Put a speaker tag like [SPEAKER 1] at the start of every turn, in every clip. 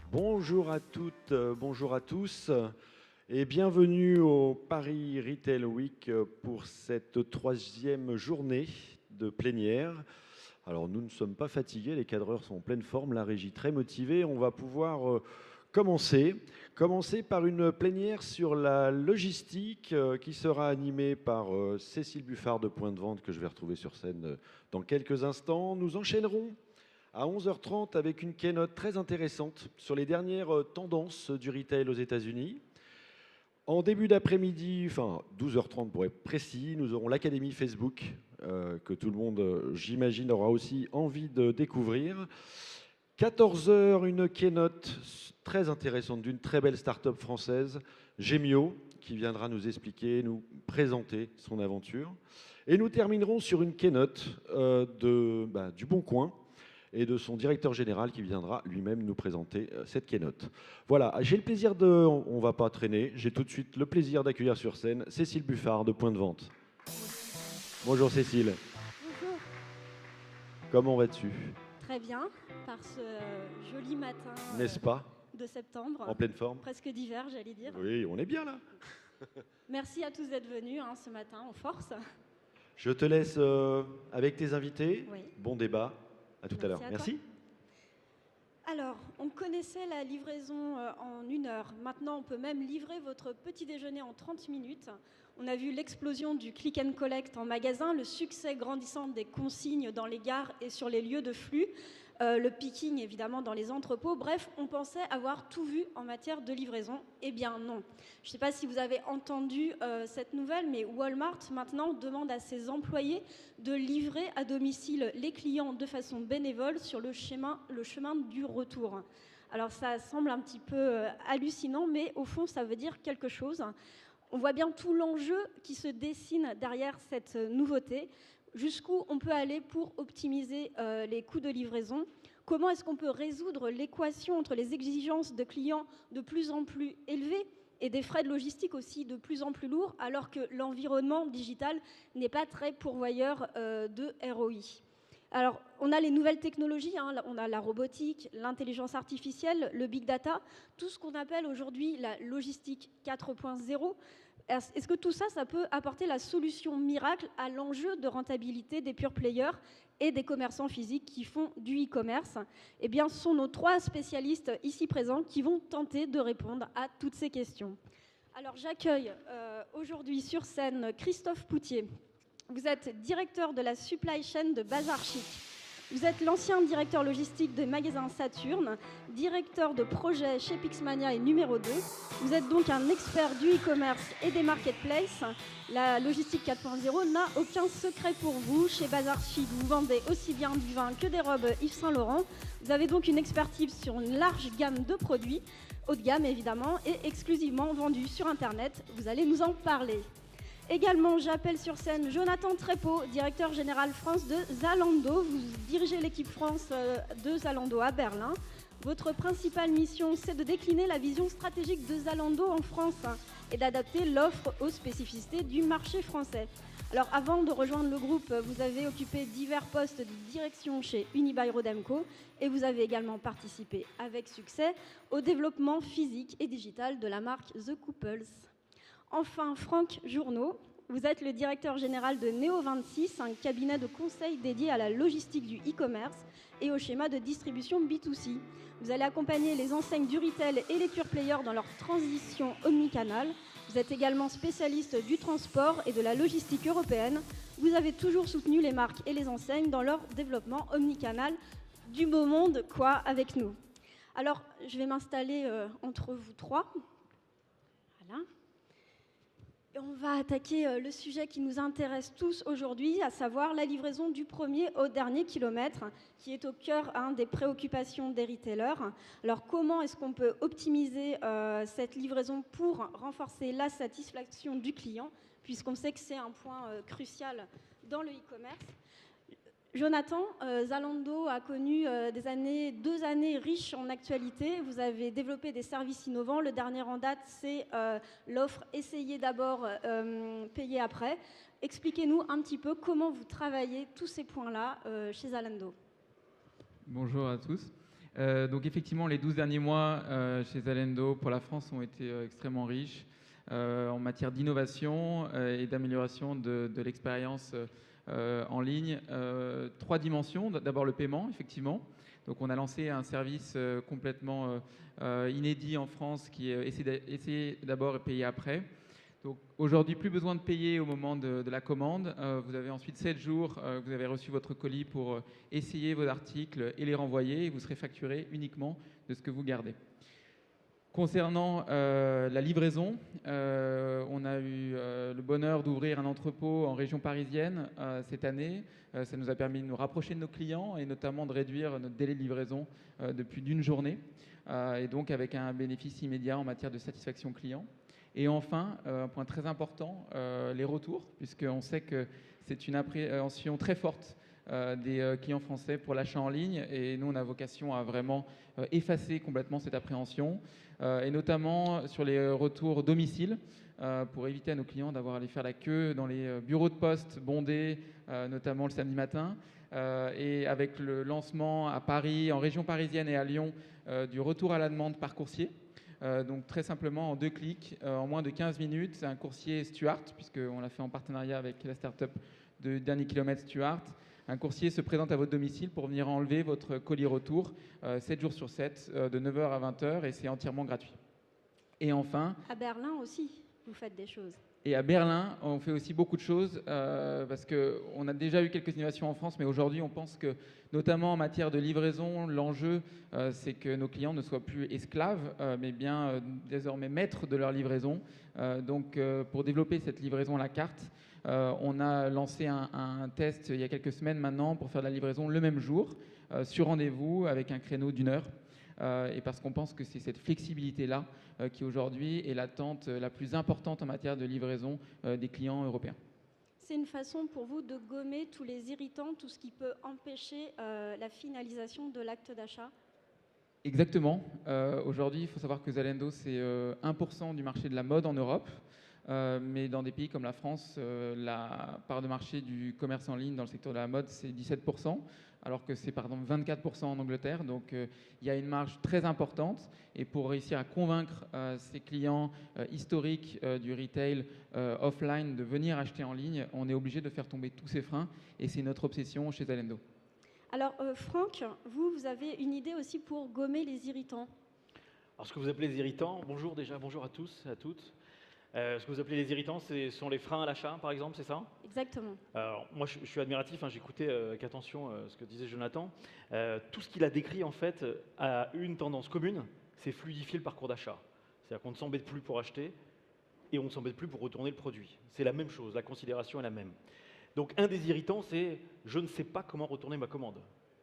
[SPEAKER 1] Bonjour à toutes, bonjour à tous et bienvenue au Paris Retail Week pour cette troisième journée de plénière. Alors nous ne sommes pas fatigués, les cadreurs sont en pleine forme, la régie très motivée. On va pouvoir commencer par une plénière sur la logistique qui sera animée par Cécile Buffard de Point de Vente que je vais retrouver sur scène dans quelques instants. Nous enchaînerons à 11h30 avec une keynote très intéressante sur les dernières tendances du retail aux États-Unis. En début d'après-midi, enfin 12h30 pour être précis, nous aurons l'Académie Facebook que tout le monde, j'imagine, aura aussi envie de découvrir. 14h, une keynote très intéressante d'une très belle start-up française, Gemio, qui viendra nous expliquer, nous présenter son aventure. Et nous terminerons sur une keynote du Bon Coin, et de son directeur général qui viendra lui-même nous présenter cette keynote. Voilà, j'ai le plaisir on va pas traîner, j'ai tout de suite le plaisir d'accueillir sur scène Cécile Buffard de Point de Vente. Bonjour Cécile.
[SPEAKER 2] Bonjour.
[SPEAKER 1] Comment vas-tu?
[SPEAKER 2] Très bien, par ce joli matin
[SPEAKER 1] N'est-ce pas?
[SPEAKER 2] De septembre.
[SPEAKER 1] En pleine forme?
[SPEAKER 2] Presque d'hiver, j'allais dire.
[SPEAKER 1] Oui, on est bien là.
[SPEAKER 2] Merci à tous d'être venus ce matin en force.
[SPEAKER 1] Je te laisse avec tes invités.
[SPEAKER 2] Oui.
[SPEAKER 1] Bon débat. À tout à l'heure. Merci.
[SPEAKER 2] Alors, on connaissait la livraison en 1 heure. Maintenant, on peut même livrer votre petit déjeuner en 30 minutes. On a vu l'explosion du click and collect en magasin, le succès grandissant des consignes dans les gares et sur les lieux de flux, le picking évidemment dans les entrepôts. Bref, on pensait avoir tout vu en matière de livraison. Eh bien non. Je ne sais pas si vous avez entendu cette nouvelle, mais Walmart maintenant demande à ses employés de livrer à domicile les clients de façon bénévole sur le chemin du retour. Alors ça semble un petit peu hallucinant, mais au fond ça veut dire quelque chose. On voit bien tout l'enjeu qui se dessine derrière cette nouveauté. Jusqu'où on peut aller pour optimiser les coûts de livraison? Comment est-ce qu'on peut résoudre l'équation entre les exigences de clients de plus en plus élevées et des frais de logistique aussi de plus en plus lourds, alors que l'environnement digital n'est pas très pourvoyeur de ROI? Alors, on a les nouvelles technologies, on a la robotique, l'intelligence artificielle, le big data, tout ce qu'on appelle aujourd'hui la logistique 4.0. Est-ce que tout ça, ça peut apporter la solution miracle à l'enjeu de rentabilité des pure players et des commerçants physiques qui font du e-commerce? Eh bien, ce sont nos 3 spécialistes ici présents qui vont tenter de répondre à toutes ces questions. Alors, j'accueille aujourd'hui sur scène Christophe Poutier. Vous êtes directeur de la supply chain de Bazar Chic. Vous êtes l'ancien directeur logistique des magasins Saturne, directeur de projet chez Pixmania et numéro 2. Vous êtes donc un expert du e-commerce et des marketplaces. La logistique 4.0 n'a aucun secret pour vous. Chez Bazar Chic, vous vendez aussi bien du vin que des robes Yves Saint Laurent. Vous avez donc une expertise sur une large gamme de produits, haut de gamme évidemment, et exclusivement vendus sur Internet. Vous allez nous en parler. Également, j'appelle sur scène Jonathan Trépeau, directeur général France de Zalando. Vous dirigez l'équipe France de Zalando à Berlin. Votre principale mission, c'est de décliner la vision stratégique de Zalando en France et d'adapter l'offre aux spécificités du marché français. Alors, avant de rejoindre le groupe, vous avez occupé divers postes de direction chez Unibail-Rodamco et vous avez également participé avec succès au développement physique et digital de la marque The Couples. Enfin, Franck Journeau, vous êtes le directeur général de Neo26, un cabinet de conseil dédié à la logistique du e-commerce et au schéma de distribution B2C. Vous allez accompagner les enseignes du retail et les pure players dans leur transition omnicanale. Vous êtes également spécialiste du transport et de la logistique européenne. Vous avez toujours soutenu les marques et les enseignes dans leur développement omnicanal. Du beau monde, quoi, avec nous. Alors, je vais m'installer entre vous 3. Voilà. On va attaquer le sujet qui nous intéresse tous aujourd'hui, à savoir la livraison du premier au dernier kilomètre, qui est au cœur des préoccupations des retailers. Alors comment est-ce qu'on peut optimiser cette livraison pour renforcer la satisfaction du client, puisqu'on sait que c'est un point crucial dans le e-commerce? Jonathan, Zalando a connu 2 années riches en actualité. Vous avez développé des services innovants. Le dernier en date, c'est l'offre Essayez d'abord, payez après. Expliquez-nous un petit peu comment vous travaillez tous ces points-là chez Zalando.
[SPEAKER 3] Bonjour à tous. Donc effectivement, les 12 derniers mois chez Zalendo pour la France ont été extrêmement riches en matière d'innovation et d'amélioration de l'expérience en ligne. 3 dimensions. D'abord le paiement, effectivement. Donc on a lancé un service complètement inédit en France qui est essayer d'abord et payer après. Donc aujourd'hui, plus besoin de payer au moment de la commande. Vous avez ensuite 7 jours que vous avez reçu votre colis pour essayer vos articles et les renvoyer. Et vous serez facturé uniquement de ce que vous gardez. Concernant la livraison, on a eu le bonheur d'ouvrir un entrepôt en région parisienne cette année. Ça nous a permis de nous rapprocher de nos clients et notamment de réduire notre délai de livraison de plus d'1 journée. Et donc avec un bénéfice immédiat en matière de satisfaction client. Et enfin, un point très important, les retours, puisqu'on sait que c'est une appréhension très forte des clients français pour l'achat en ligne. Et nous, on a vocation à vraiment effacer complètement cette appréhension, et notamment sur les retours domicile, pour éviter à nos clients d'avoir à aller faire la queue dans les bureaux de poste bondés, notamment le samedi matin. Et avec le lancement à Paris, en région parisienne et à Lyon, du retour à la demande par coursier. Donc très simplement en 2 clics, en moins de 15 minutes, c'est un coursier Stuart, puisqu'on l'a fait en partenariat avec la start-up de Dernier Kilomètre Stuart. Un coursier se présente à votre domicile pour venir enlever votre colis retour 7 jours sur 7, de 9h à 20h, et c'est entièrement gratuit. Et enfin...
[SPEAKER 2] À Berlin aussi, vous faites des choses.
[SPEAKER 3] Et à Berlin, on fait aussi beaucoup de choses parce qu'on a déjà eu quelques innovations en France, mais aujourd'hui, on pense que, notamment en matière de livraison, l'enjeu, c'est que nos clients ne soient plus esclaves, mais bien désormais maîtres de leur livraison. Donc, pour développer cette livraison à la carte, on a lancé un test il y a quelques semaines maintenant pour faire de la livraison le même jour, sur rendez-vous, avec un créneau d'1 heure. Et parce qu'on pense que c'est cette flexibilité-là qui aujourd'hui est l'attente la plus importante en matière de livraison des clients européens.
[SPEAKER 2] C'est une façon pour vous de gommer tous les irritants, tout ce qui peut empêcher la finalisation de l'acte d'achat?
[SPEAKER 3] Exactement. Aujourd'hui, il faut savoir que Zalendo, c'est 1% du marché de la mode en Europe. Mais dans des pays comme la France, la part de marché du commerce en ligne dans le secteur de la mode, c'est 17%, alors que c'est par exemple 24% en Angleterre. Donc il y a une marge très importante. Et pour réussir à convaincre ces clients historiques du retail offline de venir acheter en ligne, on est obligé de faire tomber tous ces freins. Et c'est notre obsession chez Zalendo.
[SPEAKER 2] Alors Franck, vous avez une idée aussi pour gommer les irritants?
[SPEAKER 4] Alors ce que vous appelez les irritants, bonjour déjà, bonjour à tous et à toutes. Ce que vous appelez les irritants, ce sont les freins à l'achat, par exemple, c'est ça?
[SPEAKER 2] Exactement.
[SPEAKER 4] Alors, moi, je suis admiratif, j'écoutais avec attention ce que disait Jonathan. Tout ce qu'il a décrit, en fait, a une tendance commune, c'est fluidifier le parcours d'achat. C'est-à-dire qu'on ne s'embête plus pour acheter et on ne s'embête plus pour retourner le produit. C'est la même chose, la considération est la même. Donc, un des irritants, c'est « je ne sais pas comment retourner ma commande ».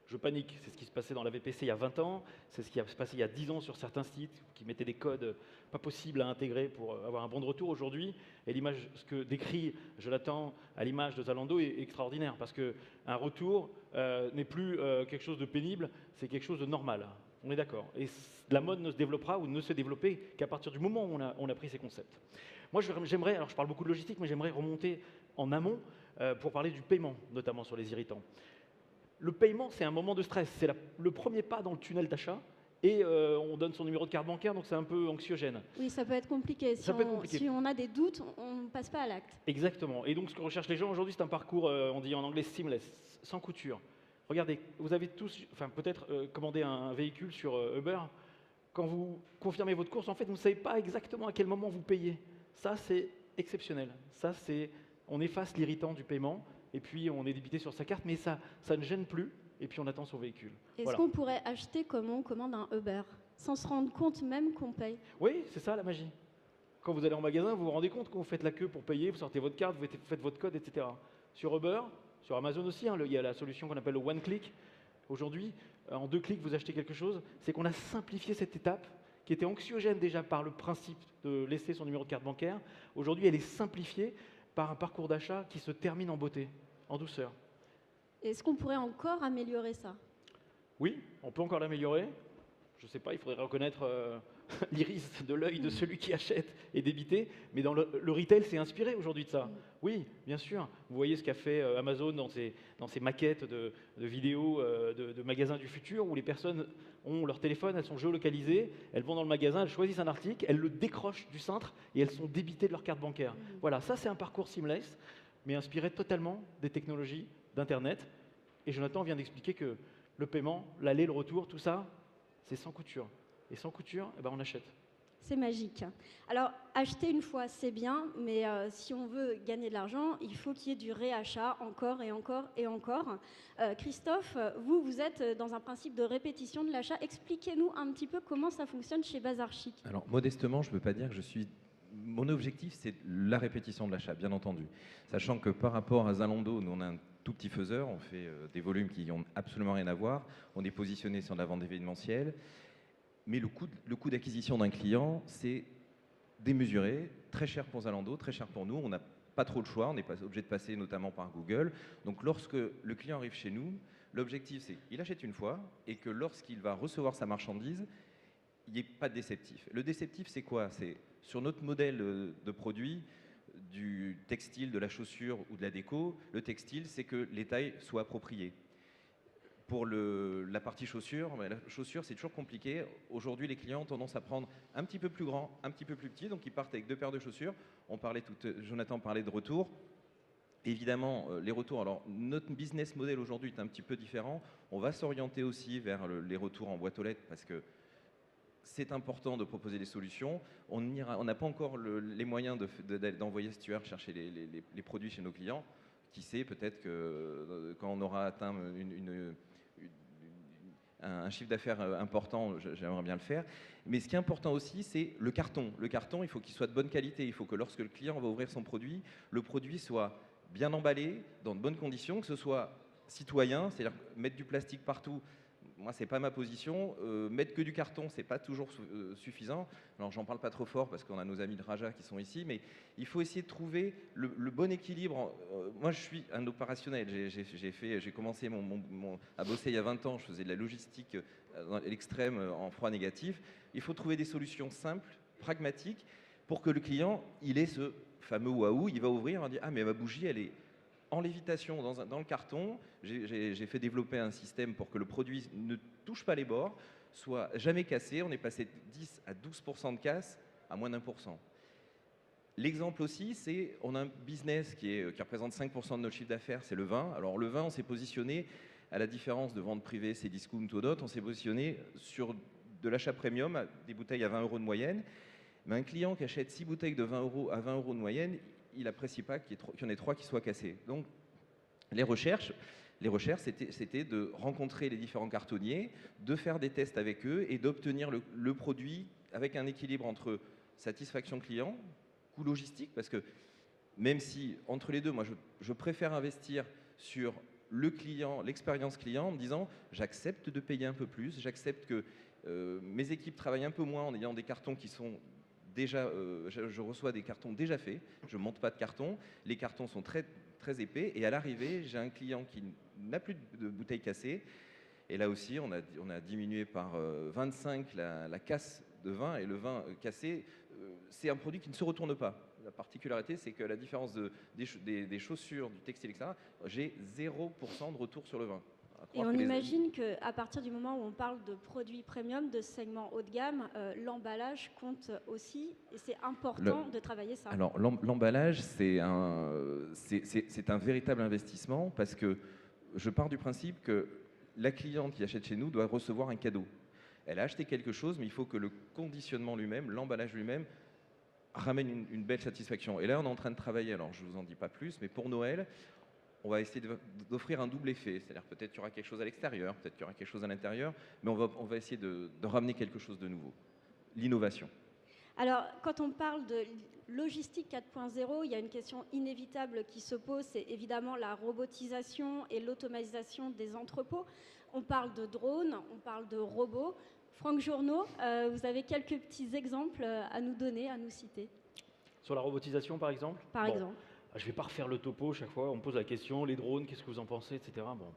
[SPEAKER 4] Je panique, c'est ce qui se passait dans la VPC il y a 20 ans, c'est ce qui se passé il y a 10 ans sur certains sites qui mettaient des codes pas possibles à intégrer pour avoir un bon de retour aujourd'hui. Et l'image, ce que décrit Jonathan à l'image de Zalando est extraordinaire parce qu'un retour n'est plus quelque chose de pénible, c'est quelque chose de normal. On est d'accord. Et la mode ne se développera ou ne se développer qu'à partir du moment où on a pris ces concepts. Moi, j'aimerais, alors je parle beaucoup de logistique, mais j'aimerais remonter en amont pour parler du paiement, notamment sur les irritants. Le paiement, c'est un moment de stress. C'est le premier pas dans le tunnel d'achat et on donne son numéro de carte bancaire, donc c'est un peu anxiogène.
[SPEAKER 2] Oui, ça peut être compliqué. Si on a des doutes, on ne passe pas à l'acte.
[SPEAKER 4] Exactement. Et donc, ce que recherchent les gens aujourd'hui, c'est un parcours, on dit en anglais seamless, sans couture. Regardez, vous avez tous, peut-être commandé un véhicule sur Uber. Quand vous confirmez votre course, en fait, vous ne savez pas exactement à quel moment vous payez. Ça, c'est exceptionnel. Ça, on efface l'irritant du paiement. Et puis on est débité sur sa carte, mais ça ne gêne plus, et puis on attend son véhicule.
[SPEAKER 2] Est-ce qu'on pourrait acheter comme on commande un Uber, sans se rendre compte même qu'on paye?
[SPEAKER 4] Oui, c'est ça la magie. Quand vous allez en magasin, vous vous rendez compte quand vous faites la queue pour payer, vous sortez votre carte, vous faites votre code, etc. Sur Uber, sur Amazon aussi, il y a la solution qu'on appelle le one click. Aujourd'hui, en 2 clics, vous achetez quelque chose. C'est qu'on a simplifié cette étape, qui était anxiogène déjà par le principe de laisser son numéro de carte bancaire. Aujourd'hui, elle est simplifiée par un parcours d'achat qui se termine en beauté, en douceur.
[SPEAKER 2] Est-ce qu'on pourrait encore améliorer ça?
[SPEAKER 4] Oui, on peut encore l'améliorer. Je ne sais pas, il faudrait reconnaître l'iris de l'œil de celui qui achète est débité, mais dans le retail, c'est inspiré aujourd'hui de ça. Oui, bien sûr. Vous voyez ce qu'a fait Amazon dans ses maquettes de vidéos de magasins du futur, où les personnes ont leur téléphone, elles sont géolocalisées, elles vont dans le magasin, elles choisissent un article, elles le décrochent du cintre et elles sont débitées de leur carte bancaire. Voilà, ça c'est un parcours seamless, mais inspiré totalement des technologies d'Internet. Et Jonathan vient d'expliquer que le paiement, l'aller, le retour, tout ça, c'est sans couture. Et sans couture, eh ben, on achète.
[SPEAKER 2] C'est magique. Alors, acheter une fois, c'est bien, mais si on veut gagner de l'argent, il faut qu'il y ait du réachat encore et encore et encore. Christophe, vous êtes dans un principe de répétition de l'achat. Expliquez-nous un petit peu comment ça fonctionne chez Bazar Chic.
[SPEAKER 5] Alors, modestement, je ne veux pas dire que je suis... Mon objectif, c'est la répétition de l'achat, bien entendu. Sachant que par rapport à Zalando, nous, on a un tout petit faiseur, on fait des volumes qui n'ont absolument rien à voir. On est positionné sur de la vente événementielle. Mais le coût d'acquisition d'un client, c'est démesuré, très cher pour Zalando, très cher pour nous. On n'a pas trop le choix, on n'est pas obligé de passer notamment par Google. Donc lorsque le client arrive chez nous, l'objectif c'est qu'il achète une fois et que lorsqu'il va recevoir sa marchandise, il n'y ait pas de déceptif. Le déceptif, c'est quoi? C'est sur notre modèle de produit, du textile, de la chaussure ou de la déco, le textile, c'est que les tailles soient appropriées. Pour la partie chaussures, la chaussure, c'est toujours compliqué. Aujourd'hui, les clients ont tendance à prendre un petit peu plus grand, un petit peu plus petit, donc ils partent avec 2 paires de chaussures. Jonathan parlait de retours. Évidemment, les retours, alors notre business model aujourd'hui est un petit peu différent. On va s'orienter aussi vers les retours en boîte aux lettres parce que c'est important de proposer des solutions. On n'a pas encore les moyens d'envoyer Stuart chercher les produits chez nos clients. Qui sait, peut-être que quand on aura atteint un chiffre d'affaires important, j'aimerais bien le faire. Mais ce qui est important aussi, c'est le carton. Le carton, il faut qu'il soit de bonne qualité. Il faut que lorsque le client va ouvrir son produit, le produit soit bien emballé, dans de bonnes conditions, que ce soit citoyen, c'est-à-dire mettre du plastique partout. Moi, c'est pas ma position. Mettre que du carton, c'est pas toujours suffisant. Alors, j'en parle pas trop fort parce qu'on a nos amis de Raja qui sont ici, mais il faut essayer de trouver le bon équilibre. Moi, je suis un opérationnel. J'ai commencé à bosser il y a 20 ans. Je faisais de la logistique à l'extrême en froid négatif. Il faut trouver des solutions simples, pragmatiques, pour que le client, il ait ce fameux waouh. Il va ouvrir, il va dire ah mais ma bougie, elle est en lévitation dans le carton. J'ai fait développer un système pour que le produit ne touche pas les bords, soit jamais cassé. On est passé de 10 à 12% de casse à moins d'1%. L'exemple aussi, c'est on a un business qui représente 5% de notre chiffre d'affaires, c'est le vin. Alors le vin, on s'est positionné, à la différence de vente privée, c'est discount ou d'autres, on s'est positionné sur de l'achat premium, des bouteilles à 20 € de moyenne. Mais un client qui achète 6 bouteilles de 20 € à 20 € de moyenne, il n'apprécie pas qu'il y en ait 3 qui soient cassés. Donc, les recherches c'était de rencontrer les différents cartonniers, de faire des tests avec eux et d'obtenir le produit avec un équilibre entre satisfaction client, coût logistique, parce que même si, entre les deux, moi, je préfère investir sur le client, l'expérience client, en me disant, j'accepte de payer un peu plus, j'accepte que mes équipes travaillent un peu moins en ayant des cartons qui sont déjà, je reçois des cartons déjà faits, je ne monte pas de carton, les cartons sont très, très épais, et à l'arrivée, j'ai un client qui n'a plus de bouteilles cassées, et là aussi, on a diminué par 25 la casse de vin, et le vin cassé, c'est un produit qui ne se retourne pas. La particularité, c'est que la différence des chaussures, du textile, etc., j'ai 0% de retour sur le vin.
[SPEAKER 2] Et on imagine qu'à partir du moment où on parle de produits premium, de segments haut de gamme, l'emballage compte aussi, et c'est important de travailler ça.
[SPEAKER 5] Alors l'emballage, c'est un véritable investissement parce que je pars du principe que la cliente qui achète chez nous doit recevoir un cadeau. Elle a acheté quelque chose, mais il faut que le conditionnement lui-même, l'emballage lui-même, ramène une belle satisfaction. Et là, on est en train de travailler, alors je ne vous en dis pas plus, mais pour Noël, on va essayer d'offrir un double effet. C'est-à-dire peut-être qu'il y aura quelque chose à l'extérieur, peut-être qu'il y aura quelque chose à l'intérieur, mais on va essayer de ramener quelque chose de nouveau. L'innovation.
[SPEAKER 2] Alors, quand on parle de logistique 4.0, il y a une question inévitable qui se pose, c'est évidemment la robotisation et l'automatisation des entrepôts. On parle de drones, on parle de robots. Franck Journeau, vous avez quelques petits exemples à nous donner, à nous citer?
[SPEAKER 4] Sur la robotisation, par exemple?
[SPEAKER 2] Par exemple.
[SPEAKER 4] Je ne vais pas refaire le topo, chaque fois on me pose la question, les drones, qu'est-ce que vous en pensez, etc. Bon.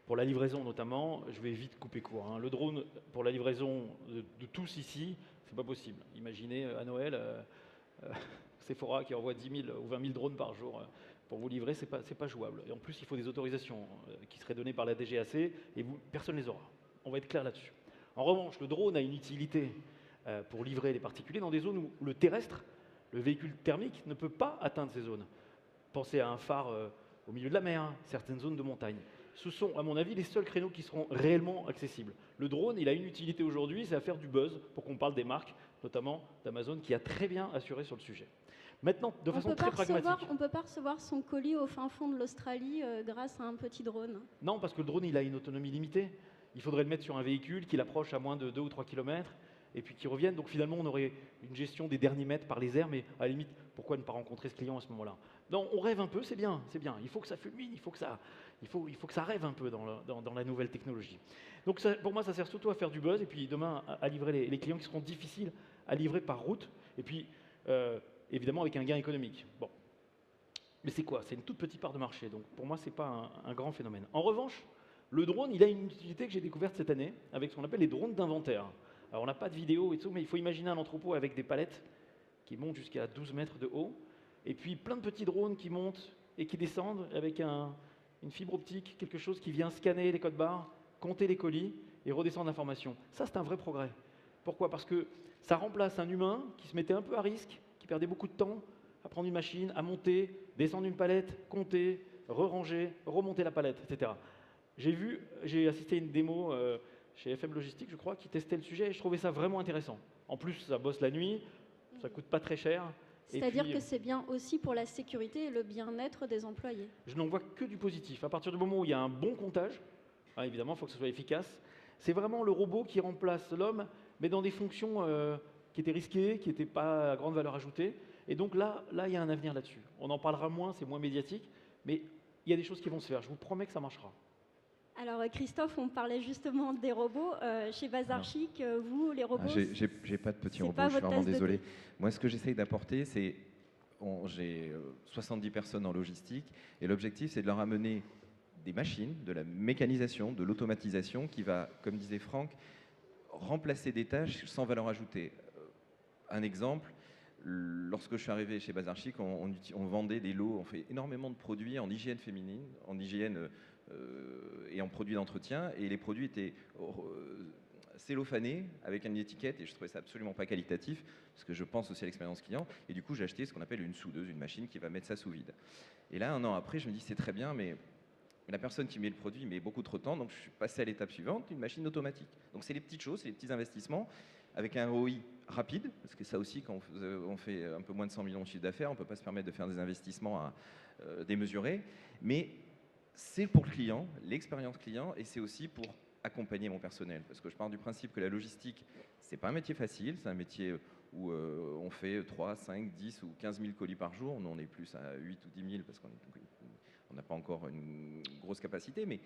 [SPEAKER 4] Pour la livraison notamment, je vais vite couper court, hein. Le drone, pour la livraison de tous ici, c'est pas possible. Imaginez à Noël, Sephora qui envoie 10 000 ou 20 000 drones par jour pour vous livrer, c'est pas jouable. Et en plus, il faut des autorisations qui seraient données par la DGAC et personne ne les aura. On va être clair là-dessus. En revanche, le drone a une utilité pour livrer les particuliers dans des zones où le terrestre, le véhicule thermique, ne peut pas atteindre ces zones. Pensez à un phare au milieu de la mer, certaines zones de montagne. Ce sont, à mon avis, les seuls créneaux qui seront réellement accessibles. Le drone, il a une utilité aujourd'hui, c'est à faire du buzz pour qu'on parle des marques, notamment d'Amazon, qui a très bien assuré sur le sujet. Maintenant, de façon très pragmatique.
[SPEAKER 2] On ne peut pas recevoir son colis au fin fond de l'Australie grâce à un petit drone.
[SPEAKER 4] Non, parce que le drone, il a une autonomie limitée. Il faudrait le mettre sur un véhicule qui l'approche à moins de 2 ou 3 km et puis qui revienne. Donc finalement, on aurait une gestion des derniers mètres par les airs, mais à la limite, pourquoi ne pas rencontrer ce client à ce moment-là? Non, on rêve un peu, c'est bien, c'est bien. Il faut que ça fulmine, il faut que ça rêve un peu dans la nouvelle technologie. Donc ça, pour moi, ça sert surtout à faire du buzz et puis demain à livrer les clients qui seront difficiles à livrer par route et puis évidemment avec un gain économique. Bon. Mais c'est quoi? C'est une toute petite part de marché, donc pour moi, ce n'est pas un grand phénomène. En revanche, le drone, il a une utilité que j'ai découverte cette année avec ce qu'on appelle les drones d'inventaire. Alors on n'a pas de vidéo et tout, mais il faut imaginer un entrepôt avec des palettes qui montent jusqu'à 12 mètres de haut, et puis plein de petits drones qui montent et qui descendent avec une fibre optique, quelque chose qui vient scanner les codes barres, compter les colis et redescendre l'information. Ça, c'est un vrai progrès. Pourquoi? Parce que ça remplace un humain qui se mettait un peu à risque, qui perdait beaucoup de temps à prendre une machine, à monter, descendre une palette, compter, re-ranger, remonter la palette, etc. J'ai assisté à une démo chez FM Logistique, je crois, qui testait le sujet et je trouvais ça vraiment intéressant. En plus, ça bosse la nuit, ça coûte pas très cher.
[SPEAKER 2] C'est-à-dire que c'est bien aussi pour la sécurité et le bien-être des employés.
[SPEAKER 4] Je n'en vois que du positif. À partir du moment où il y a un bon comptage, évidemment, il faut que ce soit efficace, c'est vraiment le robot qui remplace l'homme, mais dans des fonctions qui étaient risquées, qui n'étaient pas à grande valeur ajoutée. Et donc là, il y a un avenir là-dessus. On en parlera moins, c'est moins médiatique, mais il y a des choses qui vont se faire. Je vous promets que ça marchera.
[SPEAKER 2] Alors Christophe, on parlait justement des robots. Chez Bazar Chic, vous, les robots...
[SPEAKER 5] J'ai pas de petits robots, je suis vraiment désolé. Moi, ce que j'essaye d'apporter, c'est... J'ai 70 personnes en logistique, et l'objectif, c'est de leur amener des machines, de la mécanisation, de l'automatisation, qui va, comme disait Franck, remplacer des tâches sans valeur ajoutée. Un exemple, lorsque je suis arrivé chez Bazar Chic, on vendait des lots, on fait énormément de produits en hygiène féminine, en hygiène... et en produits d'entretien, et les produits étaient cellophanés avec une étiquette, et je trouvais ça absolument pas qualitatif, parce que je pense aussi à l'expérience client, et du coup j'ai acheté ce qu'on appelle une soudeuse, une machine qui va mettre ça sous vide. Et là, un an après, je me dis c'est très bien, mais la personne qui met le produit met beaucoup trop de temps, donc je suis passé à l'étape suivante, une machine automatique. Donc c'est les petites choses, c'est les petits investissements, avec un ROI rapide, parce que ça aussi, quand on fait un peu moins de 100 millions de chiffre d'affaires, on ne peut pas se permettre de faire des investissements démesurés, mais c'est pour le client, l'expérience client, et c'est aussi pour accompagner mon personnel. Parce que je pars du principe que la logistique, c'est pas un métier facile, c'est un métier où on fait 3, 5, 10 ou 15 000 colis par jour. Nous, on est plus à 8 ou 10 000 parce qu'on n'a pas encore une grosse capacité, mais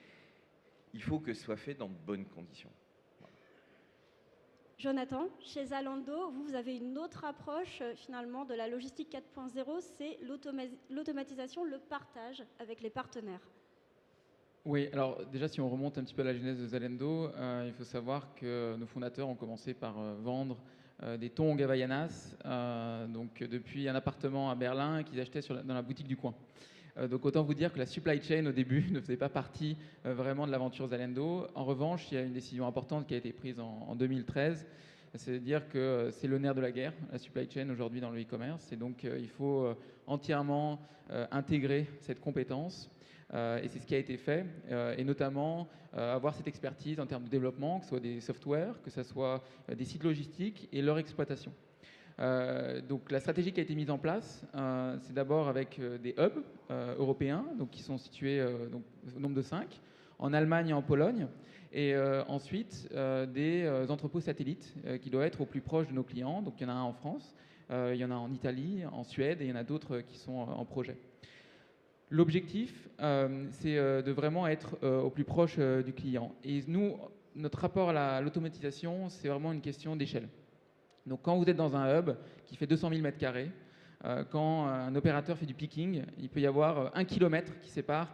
[SPEAKER 5] il faut que ce soit fait dans de bonnes conditions.
[SPEAKER 2] Jonathan, chez Zalando, vous avez une autre approche finalement de la logistique 4.0, c'est l'automatisation, le partage avec les partenaires.
[SPEAKER 3] Oui, alors déjà si on remonte un petit peu à la genèse de Zalando, il faut savoir que nos fondateurs ont commencé par vendre des tongs Havaianas, donc depuis un appartement à Berlin qu'ils achetaient dans la boutique du coin. Donc autant vous dire que la supply chain au début ne faisait pas partie vraiment de l'aventure Zalando. En revanche, il y a une décision importante qui a été prise en 2013, c'est-à-dire que c'est le nerf de la guerre, la supply chain aujourd'hui dans le e-commerce, et donc il faut entièrement intégrer cette compétence. Et c'est ce qui a été fait, et notamment avoir cette expertise en termes de développement, que ce soit des softwares, que ce soit des sites logistiques et leur exploitation. Donc la stratégie qui a été mise en place, c'est d'abord avec des hubs européens, donc qui sont situés donc, au nombre de 5, en Allemagne et en Pologne, et ensuite des entrepôts satellites qui doivent être au plus proche de nos clients. Donc il y en a un en France, il y en a en Italie, en Suède, et il y en a d'autres qui sont en projet. L'objectif, c'est de vraiment être au plus proche du client. Et nous, notre rapport à l'automatisation, c'est vraiment une question d'échelle. Donc quand vous êtes dans un hub qui fait 200 000 m², quand un opérateur fait du picking, il peut y avoir 1 km qui sépare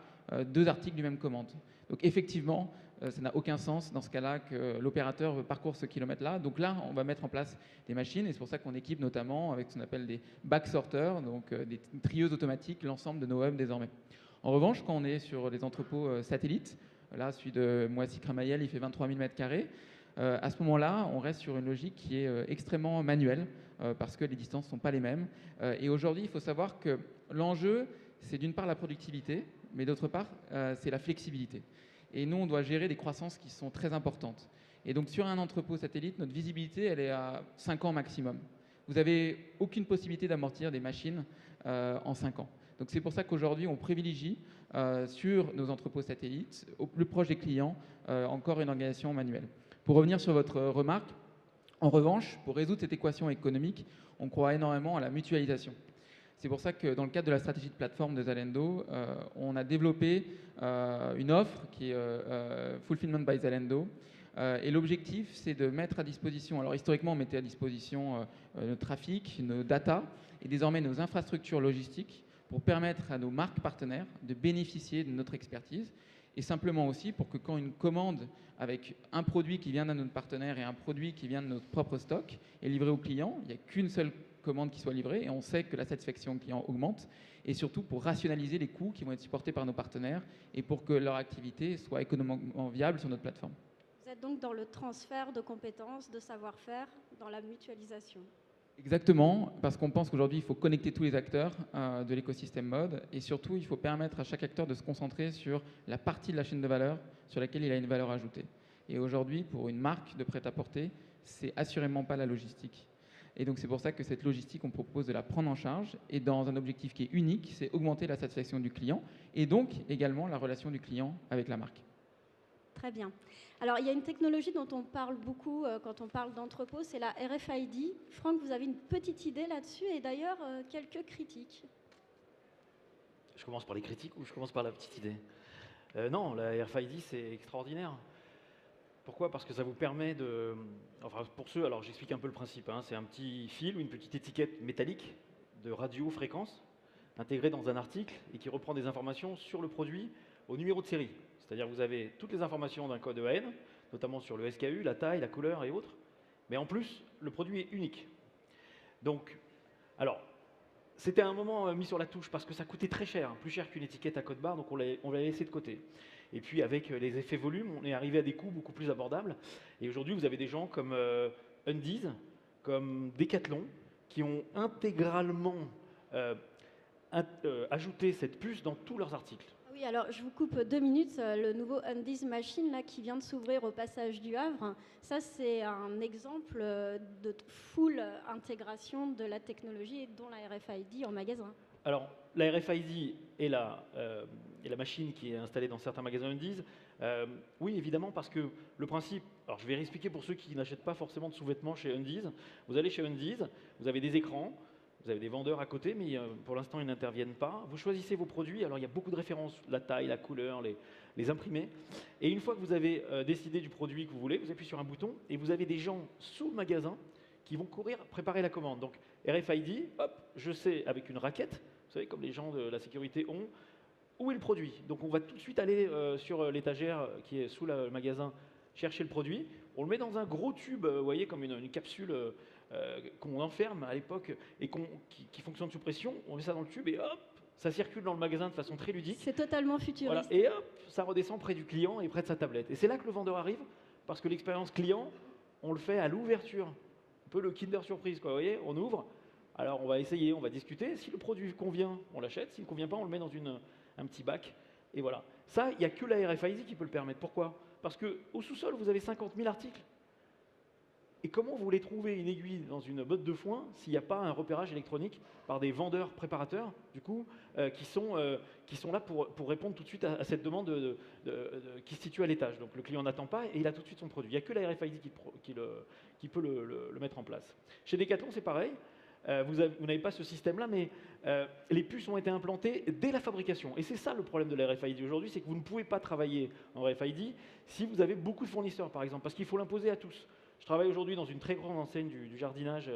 [SPEAKER 3] 2 articles du même commande. Donc effectivement, ça n'a aucun sens dans ce cas-là que l'opérateur parcourt ce kilomètre-là. Donc là, on va mettre en place des machines et c'est pour ça qu'on équipe notamment avec ce qu'on appelle des back sorters, donc des trieuses automatiques, l'ensemble de nos hubs désormais. En revanche, quand on est sur les entrepôts satellites, là, celui de Moissy-Cramayel, il fait 23 000 m². À ce moment-là, on reste sur une logique qui est extrêmement manuelle parce que les distances ne sont pas les mêmes. Et aujourd'hui, il faut savoir que l'enjeu, c'est d'une part la productivité, mais d'autre part, c'est la flexibilité. Et nous, on doit gérer des croissances qui sont très importantes. Et donc, sur un entrepôt satellite, notre visibilité, elle est à 5 ans maximum. Vous n'avez aucune possibilité d'amortir des machines en 5 ans. Donc, c'est pour ça qu'aujourd'hui, on privilégie sur nos entrepôts satellites, au plus proche des clients, encore une organisation manuelle. Pour revenir sur votre remarque, en revanche, pour résoudre cette équation économique, on croit énormément à la mutualisation. C'est pour ça que dans le cadre de la stratégie de plateforme de Zalendo, on a développé une offre qui est Fulfillment by Zalendo. Et l'objectif, c'est de mettre à disposition, alors historiquement, on mettait à disposition nos trafics, nos data et désormais nos infrastructures logistiques pour permettre à nos marques partenaires de bénéficier de notre expertise et simplement aussi pour que quand une commande avec un produit qui vient d'un autre partenaire et un produit qui vient de notre propre stock est livré au client, il n'y a qu'une seule commande qui soit livrée et on sait que la satisfaction client augmente et surtout pour rationaliser les coûts qui vont être supportés par nos partenaires et pour que leur activité soit économiquement viable sur notre plateforme.
[SPEAKER 2] Vous êtes donc dans le transfert de compétences, de savoir-faire, dans la mutualisation.
[SPEAKER 3] Exactement, parce qu'on pense qu'aujourd'hui, il faut connecter tous les acteurs de l'écosystème mode et surtout, il faut permettre à chaque acteur de se concentrer sur la partie de la chaîne de valeur sur laquelle il a une valeur ajoutée. Et aujourd'hui, pour une marque de prêt-à-porter, c'est assurément pas la logistique. Et donc, c'est pour ça que cette logistique, on propose de la prendre en charge et dans un objectif qui est unique, c'est augmenter la satisfaction du client et donc également la relation du client avec la marque.
[SPEAKER 2] Très bien. Alors, il y a une technologie dont on parle beaucoup quand on parle d'entrepôt, c'est la RFID. Franck, vous avez une petite idée là-dessus et d'ailleurs quelques critiques.
[SPEAKER 4] Je commence par les critiques ou je commence par la petite idée? Non, la RFID, c'est extraordinaire. Pourquoi? Parce que ça vous permet de... Enfin, pour ceux, alors j'explique un peu le principe. Hein, c'est un petit fil ou une petite étiquette métallique de radio-fréquence intégrée dans un article et qui reprend des informations sur le produit au numéro de série. C'est-à-dire que vous avez toutes les informations d'un code EAN, notamment sur le SKU, la taille, la couleur et autres. Mais en plus, le produit est unique. Donc, alors, c'était à un moment mis sur la touche parce que ça coûtait très cher, plus cher qu'une étiquette à code barre, donc on l'a laissé de côté. Et puis avec les effets volume, on est arrivé à des coûts beaucoup plus abordables. Et aujourd'hui, vous avez des gens comme Undies, comme Decathlon, qui ont intégralement ajouté cette puce dans tous leurs articles.
[SPEAKER 2] Oui, alors je vous coupe 2 minutes. Le nouveau Undies Machine là, qui vient de s'ouvrir au passage du Havre, ça c'est un exemple de full intégration de la technologie dont la RFID en magasin.
[SPEAKER 4] Alors, la RFID et la machine qui est installée dans certains magasins Undies, oui, évidemment, parce que le principe... Alors, je vais réexpliquer pour ceux qui n'achètent pas forcément de sous-vêtements chez Undies. Vous allez chez Undies, vous avez des écrans, vous avez des vendeurs à côté, mais pour l'instant, ils n'interviennent pas. Vous choisissez vos produits. Alors, il y a beaucoup de références, la taille, la couleur, les imprimés. Et une fois que vous avez décidé du produit que vous voulez, vous appuyez sur un bouton et vous avez des gens sous le magasin qui vont courir préparer la commande. Donc, RFID, hop, je sais avec une raquette, vous savez, comme les gens de la sécurité ont, où est le produit. Donc, on va tout de suite aller sur l'étagère qui est sous le magasin, chercher le produit. On le met dans un gros tube, vous voyez, comme une capsule qu'on enferme à l'époque et qui fonctionne sous pression. On met ça dans le tube et hop, ça circule dans le magasin de façon très ludique.
[SPEAKER 2] C'est totalement futuriste.
[SPEAKER 4] Voilà, et hop, ça redescend près du client et près de sa tablette. Et c'est là que le vendeur arrive, parce que l'expérience client, on le fait à l'ouverture. Un peu le Kinder Surprise, quoi, vous voyez, on ouvre. Alors on va essayer, on va discuter. Si le produit convient, on l'achète. S'il ne convient pas, on le met dans un petit bac. Et voilà. Ça, il n'y a que la RFID qui peut le permettre. Pourquoi? Parce qu'au sous-sol, vous avez 50 000 articles. Et comment vous voulez trouver une aiguille dans une botte de foin s'il n'y a pas un repérage électronique par des vendeurs préparateurs, du coup, qui sont là pour répondre tout de suite à cette demande qui se situe à l'étage. Donc le client n'attend pas et il a tout de suite son produit. Il n'y a que la RFID qui peut le mettre en place. Chez Decathlon, c'est pareil. Vous n'avez pas ce système-là, mais les puces ont été implantées dès la fabrication. Et c'est ça le problème de la RFID aujourd'hui, c'est que vous ne pouvez pas travailler en RFID si vous avez beaucoup de fournisseurs, par exemple, parce qu'il faut l'imposer à tous. Je travaille aujourd'hui dans une très grande enseigne du jardinage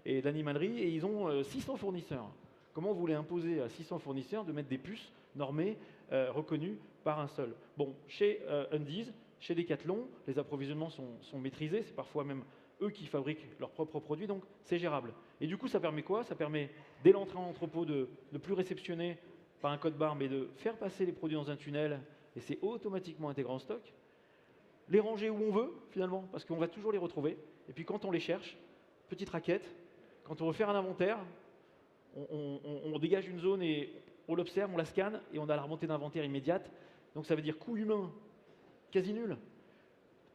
[SPEAKER 4] et d'animalerie, et ils ont 600 fournisseurs. Comment vous voulez imposer à 600 fournisseurs de mettre des puces normées, reconnues par un seul. Bon, chez Undies, chez Decathlon, les approvisionnements sont maîtrisés, c'est parfois même eux qui fabriquent leurs propres produits, donc c'est gérable. Et du coup, ça permet quoi? Ça permet, dès l'entrée en entrepôt, de ne plus réceptionner par un code barre, mais de faire passer les produits dans un tunnel, et c'est automatiquement intégré en stock. Les ranger où on veut, finalement, parce qu'on va toujours les retrouver. Et puis quand on les cherche, petite raquette, quand on veut faire un inventaire, on dégage une zone et on l'observe, on la scanne, et on a la remontée d'inventaire immédiate. Donc ça veut dire coût humain quasi nul,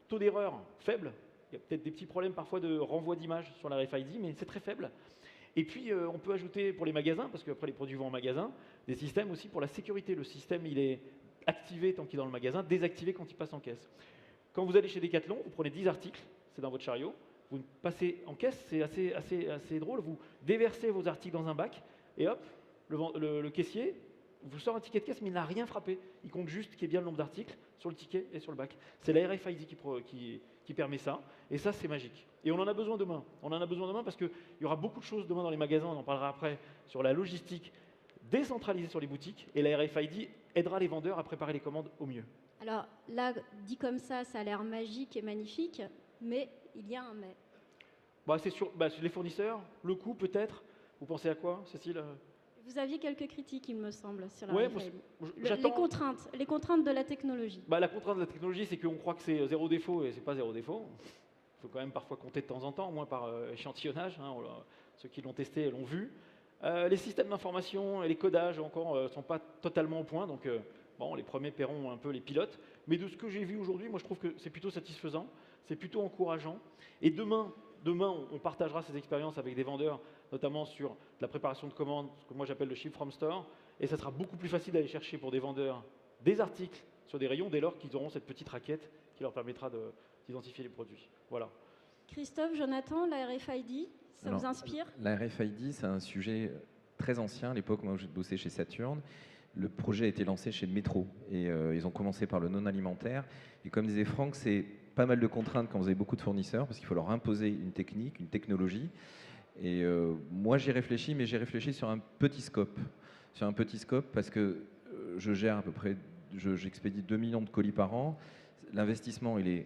[SPEAKER 4] taux d'erreur faible. Il y a peut-être des petits problèmes parfois de renvoi d'image sur la RFID, mais c'est très faible. Et puis on peut ajouter pour les magasins, parce qu'après les produits vont en magasin, des systèmes aussi pour la sécurité. Le système, il est activé tant qu'il est dans le magasin, désactivé quand il passe en caisse. Quand vous allez chez Decathlon, vous prenez 10 articles, c'est dans votre chariot, vous passez en caisse, c'est assez drôle, vous déversez vos articles dans un bac, et hop, le caissier vous sort un ticket de caisse, mais il n'a rien frappé. Il compte juste qu'il y ait bien le nombre d'articles sur le ticket et sur le bac. C'est la RFID qui permet ça, et ça, c'est magique. Et on en a besoin demain. On en a besoin demain parce qu'il y aura beaucoup de choses demain dans les magasins, on en parlera après, sur la logistique décentralisée sur les boutiques, et la RFID aidera les vendeurs à préparer les commandes au mieux.
[SPEAKER 2] Alors là, dit comme ça a l'air magique et magnifique, mais il y a un mais.
[SPEAKER 4] C'est sur les fournisseurs, le coût peut-être. Vous pensez à quoi, Cécile?
[SPEAKER 2] Vous aviez quelques critiques, il me semble, sur la
[SPEAKER 4] Ouais,
[SPEAKER 2] RFID. Les
[SPEAKER 4] j'attends.
[SPEAKER 2] contraintes de la technologie.
[SPEAKER 4] La contrainte de la technologie, c'est qu'on croit que c'est zéro défaut et c'est pas zéro défaut. Il faut quand même parfois compter de temps en temps, au moins par échantillonnage. Ceux qui l'ont testé l'ont vu. Les systèmes d'information et les codages encore ne sont pas totalement au point, donc les premiers paieront un peu les pilotes. Mais de ce que j'ai vu aujourd'hui, moi je trouve que c'est plutôt satisfaisant, c'est plutôt encourageant. Et demain, on partagera ces expériences avec des vendeurs, notamment sur la préparation de commandes, ce que moi j'appelle le ship from store. Et ça sera beaucoup plus facile d'aller chercher pour des vendeurs des articles sur des rayons dès lors qu'ils auront cette petite raquette qui leur permettra d'identifier les produits. Voilà.
[SPEAKER 2] Christophe, Jonathan, la RFID, ça vous inspire?
[SPEAKER 5] La RFID, c'est un sujet très ancien. À l'époque, moi, je bossais chez Saturn. Le projet a été lancé chez Metro et ils ont commencé par le non alimentaire. Et comme disait Franck, c'est pas mal de contraintes quand vous avez beaucoup de fournisseurs parce qu'il faut leur imposer une technique, une technologie. Et moi, j'y réfléchis, mais j'ai réfléchi sur un petit scope. Sur un petit scope parce que je gère à peu près, j'expédie 2 millions de colis par an. L'investissement, il est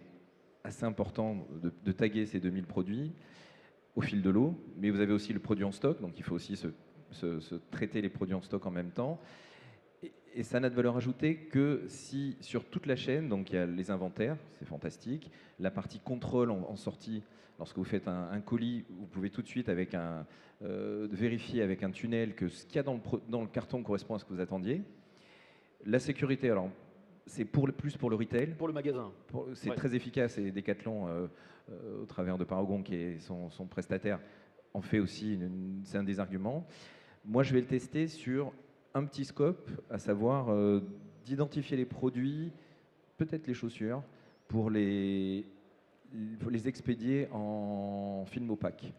[SPEAKER 5] assez important de taguer ces 2000 produits au fil de l'eau. Mais vous avez aussi le produit en stock, donc il faut aussi se traiter les produits en stock en même temps. Et ça n'a de valeur ajoutée que si sur toute la chaîne, donc il y a les inventaires, c'est fantastique, la partie contrôle en sortie, lorsque vous faites un colis, vous pouvez tout de suite vérifier avec un tunnel que ce qu'il y a dans le carton correspond à ce que vous attendiez. La sécurité, alors c'est plus pour le retail.
[SPEAKER 4] Pour le magasin.
[SPEAKER 5] C'est très efficace et Decathlon, au travers de Paragon qui est son prestataire, en fait aussi, c'est un des arguments. Moi je vais le tester sur un petit scope, à savoir d'identifier les produits, peut-être les chaussures, pour les expédier en film opaque.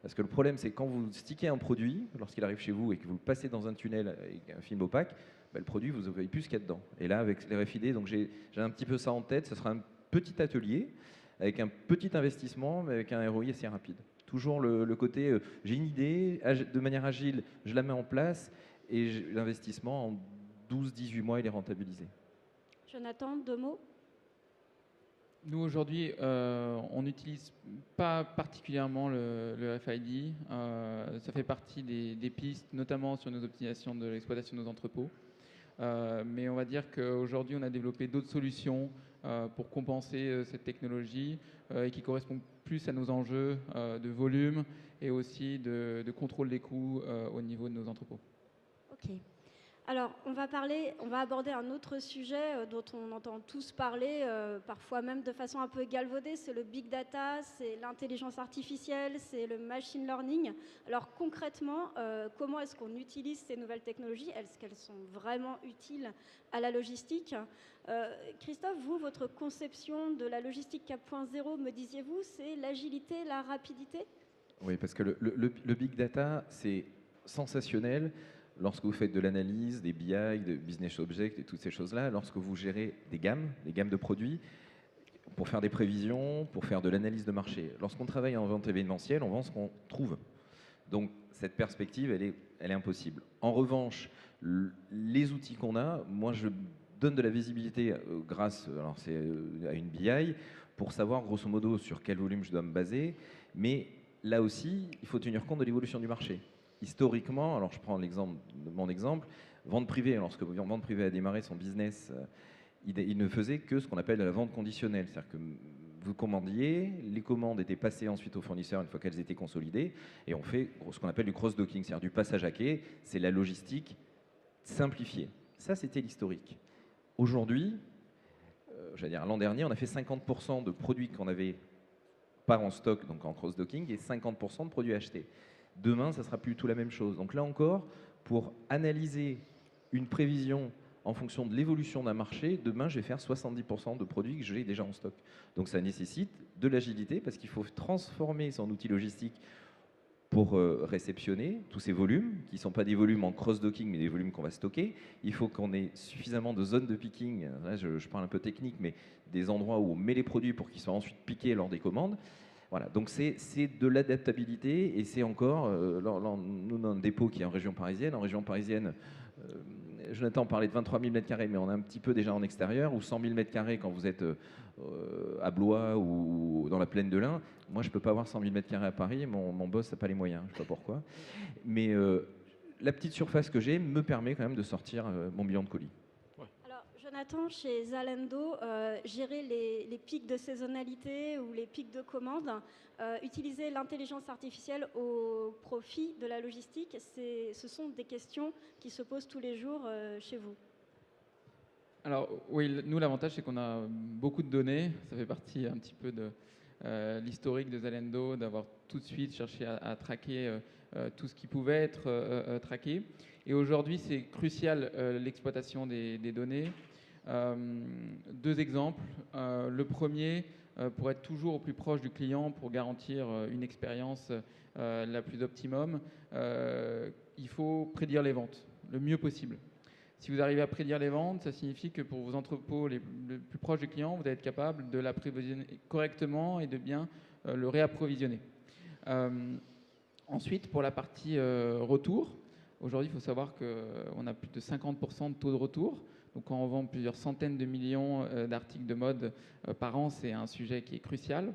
[SPEAKER 5] Parce que le problème, c'est quand vous stickez un produit, lorsqu'il arrive chez vous et que vous le passez dans un tunnel avec un film opaque, le produit, vous ne voyez plus ce qu'il y a dedans. Et là, avec les RFID, donc j'ai un petit peu ça en tête, ce sera un petit atelier, avec un petit investissement, mais avec un ROI assez rapide. Toujours le côté, j'ai une idée, de manière agile, je la mets en place, et l'investissement, en 12-18 mois, il est rentabilisé.
[SPEAKER 2] Jonathan, 2 mots?
[SPEAKER 3] Nous, aujourd'hui, on n'utilise pas particulièrement le RFID. Ça fait partie des pistes, notamment sur nos optimisations de l'exploitation de nos entrepôts. Mais on va dire qu'aujourd'hui, on a développé d'autres solutions pour compenser cette technologie et qui correspondent plus à nos enjeux de volume et aussi de contrôle des coûts au niveau de nos entrepôts.
[SPEAKER 2] Ok. Alors, on va aborder un autre sujet dont on entend tous parler, parfois même de façon un peu galvaudée, c'est le big data, c'est l'intelligence artificielle, c'est le machine learning. Alors concrètement, comment est-ce qu'on utilise ces nouvelles technologies? Est-ce qu'elles sont vraiment utiles à la logistique? Christophe, vous, votre conception de la logistique 4.0, me disiez-vous, c'est l'agilité, la rapidité?
[SPEAKER 5] Oui, parce que le big data, c'est sensationnel. Lorsque vous faites de l'analyse, des BI, de business objects et toutes ces choses-là, lorsque vous gérez des gammes de produits, pour faire des prévisions, pour faire de l'analyse de marché. Lorsqu'on travaille en vente événementielle, on vend ce qu'on trouve. Donc cette perspective, elle est impossible. En revanche, les outils qu'on a, moi je donne de la visibilité grâce à une BI pour savoir grosso modo sur quel volume je dois me baser. Mais là aussi, il faut tenir compte de l'évolution du marché. Historiquement, alors je prends mon exemple, vente privée, lorsque vente privée a démarré son business, il ne faisait que ce qu'on appelle de la vente conditionnelle. C'est-à-dire que vous commandiez, les commandes étaient passées ensuite aux fournisseurs une fois qu'elles étaient consolidées, et on fait ce qu'on appelle du cross-docking, c'est-à-dire du passage à quai, c'est la logistique simplifiée. Ça, c'était l'historique. Aujourd'hui, l'an dernier, on a fait 50% de produits qu'on avait pas en stock, donc en cross-docking, et 50% de produits achetés. Demain, ça sera plus du tout la même chose. Donc là encore, pour analyser une prévision en fonction de l'évolution d'un marché, demain, je vais faire 70% de produits que j'ai déjà en stock. Donc ça nécessite de l'agilité parce qu'il faut transformer son outil logistique pour réceptionner tous ces volumes, qui ne sont pas des volumes en cross-docking, mais des volumes qu'on va stocker. Il faut qu'on ait suffisamment de zones de picking, là je parle un peu technique, mais des endroits où on met les produits pour qu'ils soient ensuite piqués lors des commandes. Voilà, donc c'est de l'adaptabilité, et c'est encore, nous, dans un dépôt qui est en région parisienne. En région parisienne, Jonathan parlait de 23 000 m², mais on a un petit peu déjà en extérieur, ou 100 000 m² quand vous êtes à Blois ou dans la plaine de l'Ain. Moi, je ne peux pas avoir 100 000 m² à Paris, mon boss n'a pas les moyens, je ne sais pas pourquoi. Mais la petite surface que j'ai me permet quand même de sortir mon bilan de colis.
[SPEAKER 2] Alors, Jonathan, chez Zalando, gérer les pics de saisonnalité ou les pics de commande, utiliser l'intelligence artificielle au profit de la logistique, ce sont des questions qui se posent tous les jours chez vous.
[SPEAKER 3] Alors oui, nous l'avantage c'est qu'on a beaucoup de données, ça fait partie un petit peu de l'historique de Zalando, d'avoir tout de suite cherché à traquer tout ce qui pouvait être traqué. Et aujourd'hui c'est crucial l'exploitation des données. Deux exemples. Le premier, pour être toujours au plus proche du client, pour garantir une expérience la plus optimum, il faut prédire les ventes le mieux possible. Si vous arrivez à prédire les ventes, ça signifie que pour vos entrepôts les plus proches du client, vous allez être capable de l'approvisionner correctement et de bien le réapprovisionner. Ensuite, pour la partie retour, aujourd'hui, il faut savoir qu'on a plus de 50% de taux de retour. Donc, quand on vend plusieurs centaines de millions d'articles de mode par an, c'est un sujet qui est crucial.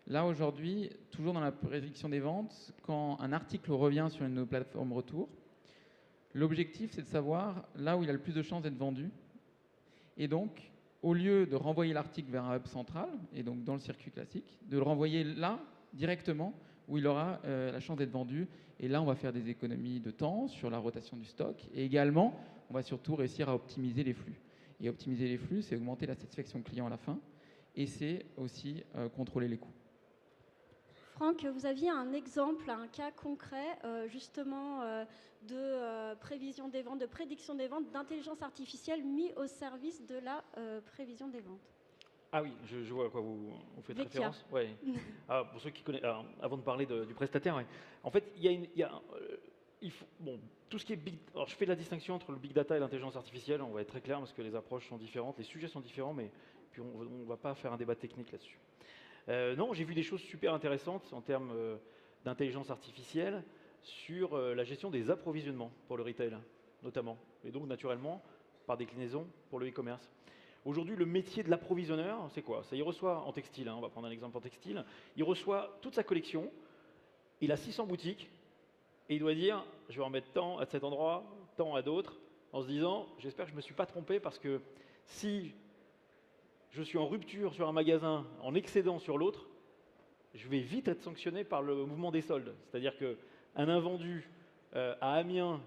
[SPEAKER 3] Là, aujourd'hui, toujours dans la prédiction des ventes, quand un article revient sur une plateforme retour, l'objectif, c'est de savoir là où il a le plus de chances d'être vendu. Et donc, au lieu de renvoyer l'article vers un hub central, et donc dans le circuit classique, de le renvoyer là, directement, où il aura la chance d'être vendu. Et là, on va faire des économies de temps sur la rotation du stock. Et également, on va surtout réussir à optimiser les flux. Et optimiser les flux, c'est augmenter la satisfaction client à la fin. Et c'est aussi contrôler les coûts.
[SPEAKER 2] Franck, vous aviez un exemple, un cas concret, justement, de prévision des ventes, de prédiction des ventes, d'intelligence artificielle mis au service de la prévision des ventes.
[SPEAKER 4] Ah oui, je vois à quoi vous faites
[SPEAKER 2] Vecchia.
[SPEAKER 4] référence. Ouais. Ah, pour ceux qui connaissent, avant de parler du prestataire, ouais. En fait, tout ce qui est big. Alors, je fais la distinction entre le big data et l'intelligence artificielle. On va être très clair parce que les approches sont différentes, les sujets sont différents, mais puis on ne va pas faire un débat technique là-dessus. Non, j'ai vu des choses super intéressantes en termes d'intelligence artificielle sur la gestion des approvisionnements pour le retail, notamment, et donc naturellement par déclinaison pour le e-commerce. Aujourd'hui, le métier de l'approvisionneur, c'est quoi? Ça, il reçoit en textile, on va prendre un exemple en textile, il reçoit toute sa collection, il a 600 boutiques, et il doit dire, je vais en mettre tant à cet endroit, tant à d'autres, en se disant, j'espère que je ne me suis pas trompé, parce que si je suis en rupture sur un magasin, en excédent sur l'autre, je vais vite être sanctionné par le mouvement des soldes. C'est-à-dire qu'un invendu à Amiens,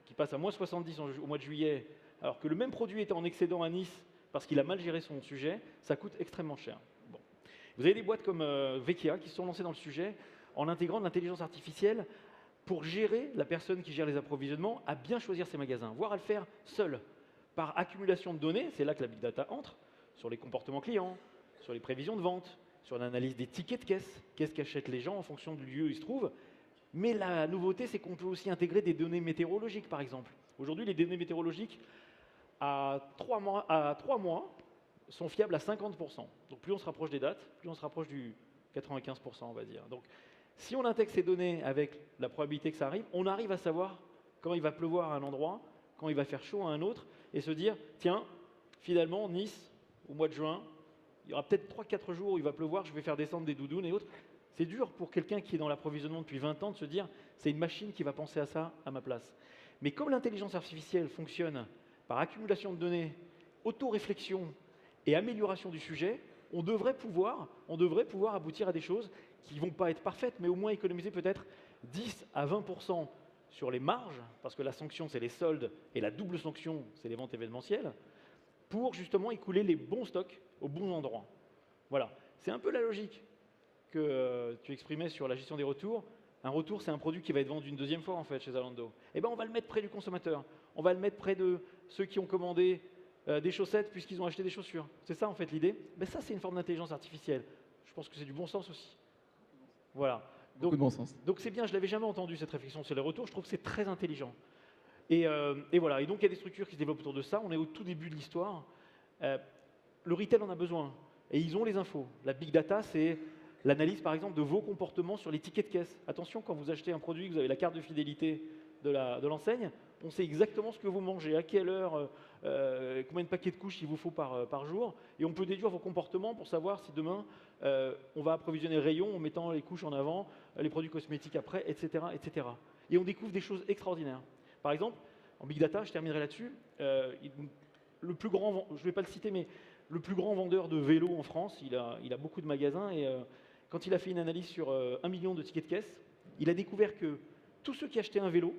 [SPEAKER 4] qui passe à moins 70 au mois de juillet, alors que le même produit était en excédent à Nice, parce qu'il a mal géré son sujet, ça coûte extrêmement cher. Bon. Vous avez des boîtes comme Vecchia qui se sont lancées dans le sujet en intégrant de l'intelligence artificielle pour gérer la personne qui gère les approvisionnements à bien choisir ses magasins, voire à le faire seul, par accumulation de données. C'est là que la big data entre, sur les comportements clients, sur les prévisions de vente, sur l'analyse des tickets de caisse, qu'est-ce qu'achètent les gens en fonction du lieu où ils se trouvent. Mais la nouveauté, c'est qu'on peut aussi intégrer des données météorologiques, par exemple. Aujourd'hui, les données météorologiques, à 3 mois, sont fiables à 50%. Donc plus on se rapproche des dates, plus on se rapproche du 95%, on va dire. Donc si on intègre ces données avec la probabilité que ça arrive, on arrive à savoir quand il va pleuvoir à un endroit, quand il va faire chaud à un autre, et se dire, tiens, Finalement, Nice, au mois de juin, il y aura peut-être 3-4 jours où il va pleuvoir, je vais faire descendre des doudounes et autres. C'est dur pour quelqu'un qui est dans l'approvisionnement depuis 20 ans de se dire c'est une machine qui va penser à ça à ma place. Mais comme l'intelligence artificielle fonctionne par accumulation de données, auto-réflexion et amélioration du sujet, on devrait pouvoir aboutir à des choses qui ne vont pas être parfaites, mais au moins économiser peut-être 10 à 20% sur les marges, parce que la sanction c'est les soldes et la double sanction c'est les ventes événementielles, pour justement écouler les bons stocks au bon endroit. Voilà, c'est un peu la logique que tu exprimais sur la gestion des retours. Un retour, c'est un produit qui va être vendu une deuxième fois en fait chez Zalando. Eh ben, on va le mettre près du consommateur. On va le mettre près de ceux qui ont commandé des chaussettes puisqu'ils ont acheté des chaussures. C'est ça en fait l'idée. Mais ça, c'est une forme d'intelligence artificielle. Je pense que c'est du bon sens aussi. Voilà.
[SPEAKER 3] Beaucoup de bon sens.
[SPEAKER 4] Donc c'est bien, je l'avais jamais entendu cette réflexion sur les retours. Je trouve que c'est très intelligent. Et voilà. Et donc il y a des structures qui se développent autour de ça. On est au tout début de l'histoire. Le retail en a besoin. Et ils ont les infos. La big data, c'est l'analyse, par exemple, de vos comportements sur les tickets de caisse. Attention, quand vous achetez un produit, que vous avez la carte de fidélité de l'enseigne, on sait exactement ce que vous mangez, à quelle heure, combien de paquets de couches il vous faut par jour. Et on peut déduire vos comportements pour savoir si demain, on va approvisionner le rayon en mettant les couches en avant, les produits cosmétiques après, etc., etc. Et on découvre des choses extraordinaires. Par exemple, en big data, je terminerai là-dessus, le plus grand, je ne vais pas le citer, mais le plus grand vendeur de vélos en France, il a beaucoup de magasins, et quand il a fait une analyse sur 1 million de tickets de caisse, il a découvert que tous ceux qui achetaient un vélo,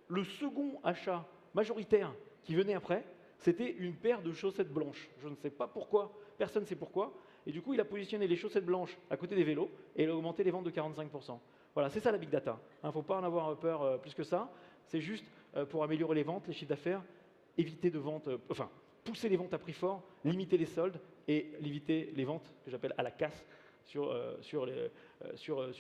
[SPEAKER 4] le second achat majoritaire qui venait après, c'était une paire de chaussettes blanches. Je ne sais pas pourquoi, personne ne sait pourquoi. Et du coup, il a positionné les chaussettes blanches à côté des vélos et il a augmenté les ventes de 45%. Voilà, c'est ça la big data. Il ne faut pas en avoir peur plus que ça. C'est juste pour améliorer les ventes, les chiffres d'affaires, éviter de vente, pousser les ventes à prix fort, limiter les soldes et limiter les ventes que j'appelle à la casse sur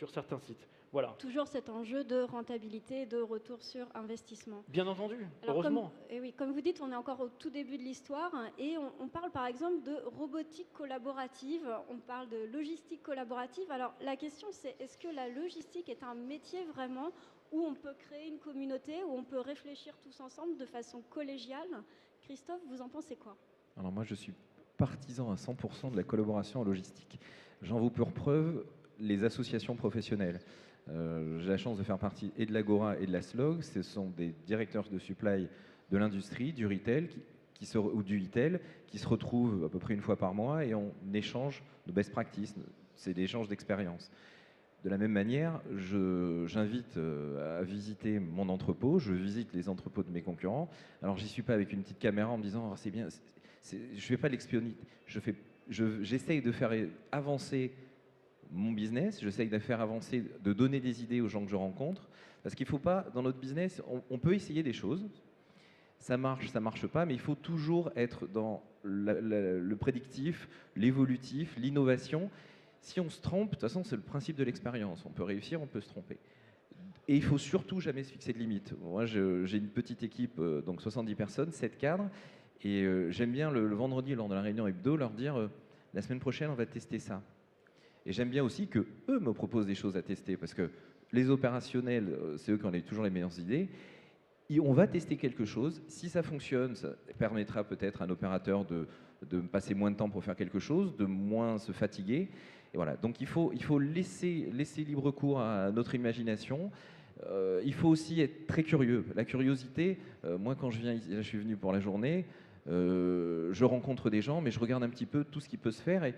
[SPEAKER 4] certains sites. Voilà.
[SPEAKER 2] Toujours cet enjeu de rentabilité et de retour sur investissement.
[SPEAKER 4] Bien entendu,
[SPEAKER 2] Alors,
[SPEAKER 4] heureusement.
[SPEAKER 2] Comme vous dites, on est encore au tout début de l'histoire et on parle par exemple de robotique collaborative, on parle de logistique collaborative. Alors la question c'est, est-ce que la logistique est un métier vraiment où on peut créer une communauté, où on peut réfléchir tous ensemble de façon collégiale? Christophe, vous en pensez quoi?
[SPEAKER 5] Alors moi, je suis partisan à 100% de la collaboration en logistique. J'en veux pour preuve les associations professionnelles. J'ai la chance de faire partie et de l'Agora et de la SLOG. Ce sont des directeurs de supply de l'industrie, du retail ou du e-tail qui se retrouvent à peu près une fois par mois et on échange de best practices. C'est des échanges d'expériences. De la même manière, j'invite à visiter mon entrepôt, je visite les entrepôts de mes concurrents. Alors, j'y suis pas avec une petite caméra en me disant oh, c'est bien, je ne fais pas de l'espionnage, j'essaye de faire avancer mon business, j'essaye de faire avancer, de donner des idées aux gens que je rencontre. Parce qu'il ne faut pas, dans notre business, on peut essayer des choses, ça marche pas, mais il faut toujours être dans le prédictif, l'évolutif, l'innovation. Si on se trompe, de toute façon, c'est le principe de l'expérience. On peut réussir, on peut se tromper. Et il faut surtout jamais se fixer de limites. Moi, j'ai une petite équipe, donc 70 personnes, 7 cadres, et j'aime bien le vendredi, lors de la réunion hebdo, leur dire la semaine prochaine, on va tester ça. Et j'aime bien aussi que eux me proposent des choses à tester, parce que les opérationnels, c'est eux qui ont toujours les meilleures idées. Et on va tester quelque chose. Si ça fonctionne, ça permettra peut-être à un opérateur de passer moins de temps pour faire quelque chose, de moins se fatiguer. Et voilà. Donc il faut laisser libre cours à notre imagination. Il faut aussi être très curieux. La curiosité, moi quand je viens ici, là, je suis venu pour la journée, je rencontre des gens, mais je regarde un petit peu tout ce qui peut se faire. Et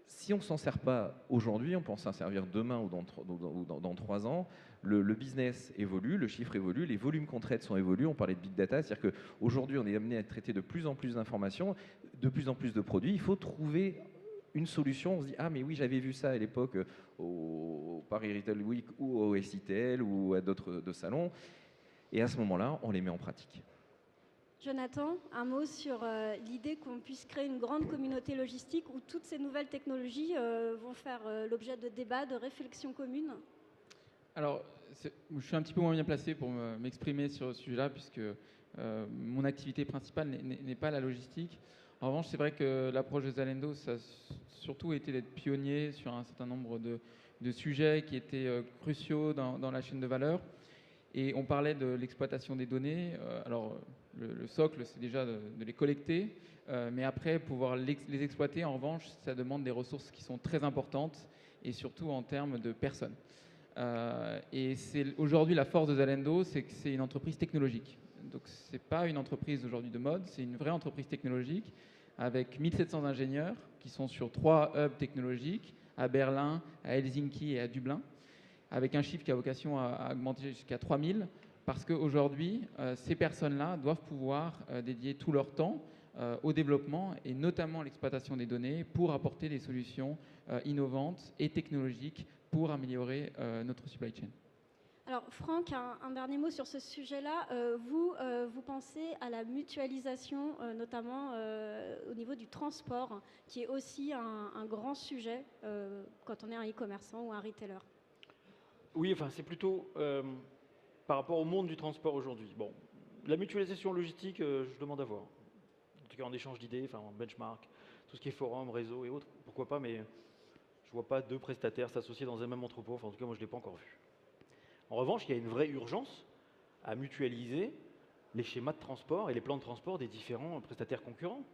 [SPEAKER 5] si on ne s'en sert pas aujourd'hui, on pense s'en servir demain ou dans 3 ans. Le business évolue, le chiffre évolue, les volumes qu'on traite sont évolués. On parlait de big data, c'est-à-dire qu'aujourd'hui, on est amené à traiter de plus en plus d'informations, de plus en plus de produits. Il faut trouver une solution. On se dit, ah mais oui, j'avais vu ça à l'époque au Paris Retail Week ou au SITL ou à d'autres salons. Et à ce moment-là, on les met en pratique.
[SPEAKER 2] Jonathan, un mot sur l'idée qu'on puisse créer une grande communauté logistique où toutes ces nouvelles technologies vont faire l'objet de débats, de réflexions communes.
[SPEAKER 3] Alors, je suis un petit peu moins bien placé pour m'exprimer sur ce sujet-là, puisque mon activité principale n'est pas la logistique. En revanche, c'est vrai que l'approche de Zalando, ça a surtout été d'être pionnier sur un certain nombre de sujets qui étaient cruciaux dans la chaîne de valeur. Et on parlait de l'exploitation des données. Alors, le socle, c'est déjà de les collecter, mais après, pouvoir les exploiter, en revanche, ça demande des ressources qui sont très importantes, et surtout en termes de personnes. Et c'est aujourd'hui la force de Zalendo, c'est que c'est une entreprise technologique. Donc ce n'est pas une entreprise aujourd'hui de mode, c'est une vraie entreprise technologique avec 1700 ingénieurs qui sont sur 3 hubs technologiques, à Berlin, à Helsinki et à Dublin, avec un chiffre qui a vocation à augmenter jusqu'à 3000, parce qu'aujourd'hui, ces personnes-là doivent pouvoir dédier tout leur temps au développement et notamment l'exploitation des données pour apporter des solutions innovantes et technologiques pour améliorer notre supply chain.
[SPEAKER 2] Alors Franck, un dernier mot sur ce sujet-là. Vous pensez à la mutualisation, notamment au niveau du transport, qui est aussi un grand sujet quand on est un e-commerçant ou un retailer.
[SPEAKER 4] Oui, enfin c'est plutôt par rapport au monde du transport aujourd'hui. Bon, la mutualisation logistique, je demande à voir. En tout cas en échange d'idées, enfin en benchmark, tout ce qui est forum, réseau et autres, pourquoi pas, mais je ne vois pas 2 prestataires s'associer dans un même entrepôt. Enfin en tout cas moi je ne l'ai pas encore vu. En revanche, il y a une vraie urgence à mutualiser les schémas de transport et les plans de transport des différents prestataires concurrents.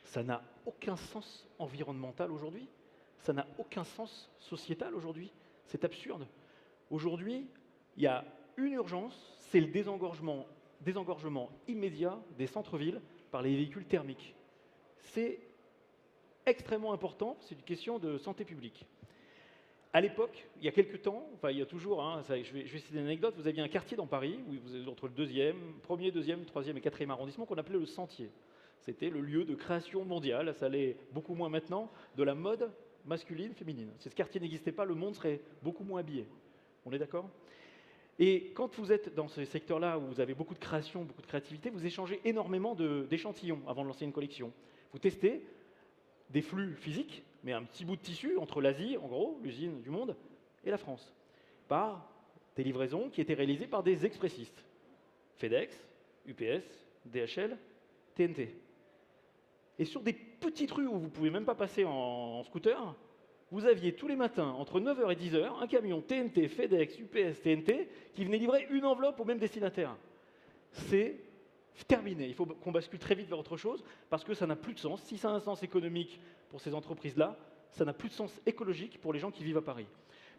[SPEAKER 4] Ça n'a aucun sens environnemental aujourd'hui. Ça n'a aucun sens sociétal aujourd'hui. C'est absurde. Aujourd'hui, il y a une urgence, c'est le désengorgement immédiat des centres-villes par les véhicules thermiques. C'est extrêmement important, c'est une question de santé publique. À l'époque, il y a quelques temps, enfin il y a toujours, je vais citer une anecdote, vous aviez un quartier dans Paris, où vous êtes entre le 1er, 2e, 3e et 4e arrondissement qu'on appelait le Sentier. C'était le lieu de création mondiale, ça l'est beaucoup moins maintenant, de la mode masculine, féminine. Si ce quartier n'existait pas, le monde serait beaucoup moins habillé. On est d'accord ? Et quand vous êtes dans ce secteur-là, où vous avez beaucoup de création, beaucoup de créativité, vous échangez énormément d'échantillons avant de lancer une collection. Vous testez des flux physiques, mais un petit bout de tissu entre l'Asie, en gros, l'usine du monde, et la France, par des livraisons qui étaient réalisées par des expressistes. FedEx, UPS, DHL, TNT. Et sur des petites rues où vous ne pouvez même pas passer en scooter, vous aviez tous les matins, entre 9h et 10h, un camion TNT, FedEx, UPS, TNT, qui venait livrer une enveloppe au même destinataire. C'est terminé. Il faut qu'on bascule très vite vers autre chose, parce que ça n'a plus de sens. Si ça a un sens économique pour ces entreprises-là, ça n'a plus de sens écologique pour les gens qui vivent à Paris.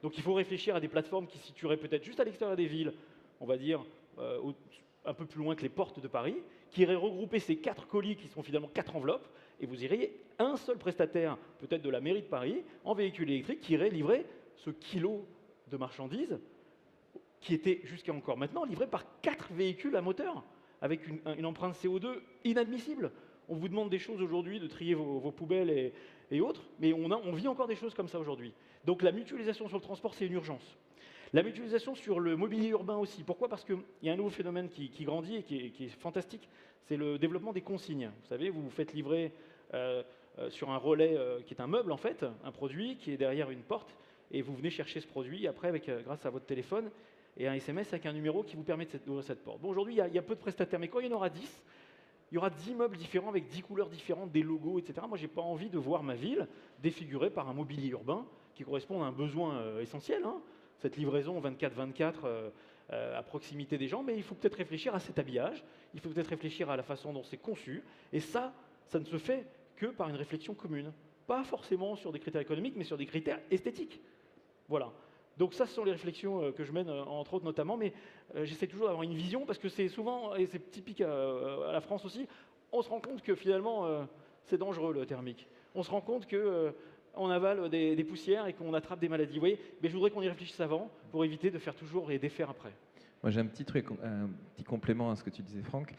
[SPEAKER 4] Donc il faut réfléchir à des plateformes qui se situeraient peut-être juste à l'extérieur des villes, on va dire un peu plus loin que les portes de Paris, qui iraient regrouper ces 4 colis qui sont finalement 4 enveloppes, et vous iriez un seul prestataire, peut-être de la mairie de Paris, en véhicule électrique, qui irait livrer ce kilo de marchandises qui était jusqu'à encore maintenant livré par 4 véhicules à moteur, avec une empreinte CO2 inadmissible. On vous demande des choses aujourd'hui, de trier vos poubelles et autres, mais on vit encore des choses comme ça aujourd'hui. Donc la mutualisation sur le transport, c'est une urgence. La mutualisation sur le mobilier urbain aussi. Pourquoi ? Parce qu'il y a un nouveau phénomène qui grandit et qui est fantastique, c'est le développement des consignes. Vous savez, vous vous faites livrer sur un relais qui est un meuble en fait, un produit qui est derrière une porte, et vous venez chercher ce produit après grâce à votre téléphone et un SMS avec un numéro qui vous permet d'ouvrir cette porte. Bon, aujourd'hui, il y a peu de prestataires, mais quand il y en aura 10, il y aura 10 meubles différents avec 10 couleurs différentes, des logos, etc. Moi, je n'ai pas envie de voir ma ville défigurée par un mobilier urbain qui correspond à un besoin essentiel, cette livraison 24/24 à proximité des gens, mais il faut peut-être réfléchir à cet habillage, il faut peut-être réfléchir à la façon dont c'est conçu, et ça ne se fait que par une réflexion commune. Pas forcément sur des critères économiques, mais sur des critères esthétiques. Voilà. Donc ça, ce sont les réflexions que je mène, entre autres notamment, mais j'essaie toujours d'avoir une vision, parce que c'est souvent, et c'est typique à la France aussi, on se rend compte que finalement, c'est dangereux le thermique. On se rend compte qu'on avale des poussières et qu'on attrape des maladies. Vous voyez, mais je voudrais qu'on y réfléchisse avant, pour éviter de faire toujours et défaire après.
[SPEAKER 5] Moi, j'ai un petit complément à ce que tu disais, Franck.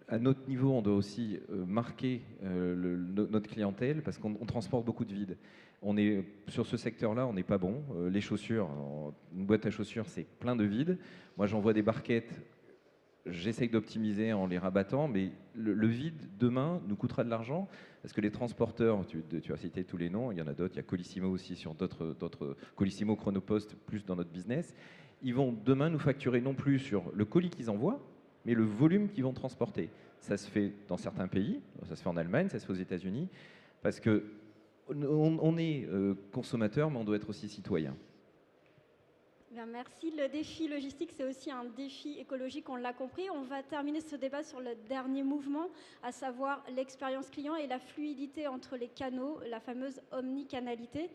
[SPEAKER 5] À notre niveau, on doit aussi marquer notre clientèle, parce qu'on transporte beaucoup de vide. Sur ce secteur-là, on n'est pas bon. Les chaussures, une boîte à chaussures, c'est plein de vide. Moi, j'envoie des barquettes, j'essaye d'optimiser en les rabattant, mais le vide, demain, nous coûtera de l'argent, parce que les transporteurs, tu as cité tous les noms, il y en a d'autres, il y a Colissimo aussi sur d'autres Colissimo, Chronopost, plus dans notre business. Ils vont demain nous facturer non plus sur le colis qu'ils envoient, mais le volume qu'ils vont transporter. Ça se fait dans certains pays, ça se fait en Allemagne, ça se fait aux États-Unis, parce qu'on est consommateur, mais on doit être aussi citoyen.
[SPEAKER 2] Bien, merci. Le défi logistique, c'est aussi un défi écologique, on l'a compris. On va terminer ce débat sur le dernier mouvement, à savoir l'expérience client et la fluidité entre les canaux, la fameuse omnicanalité.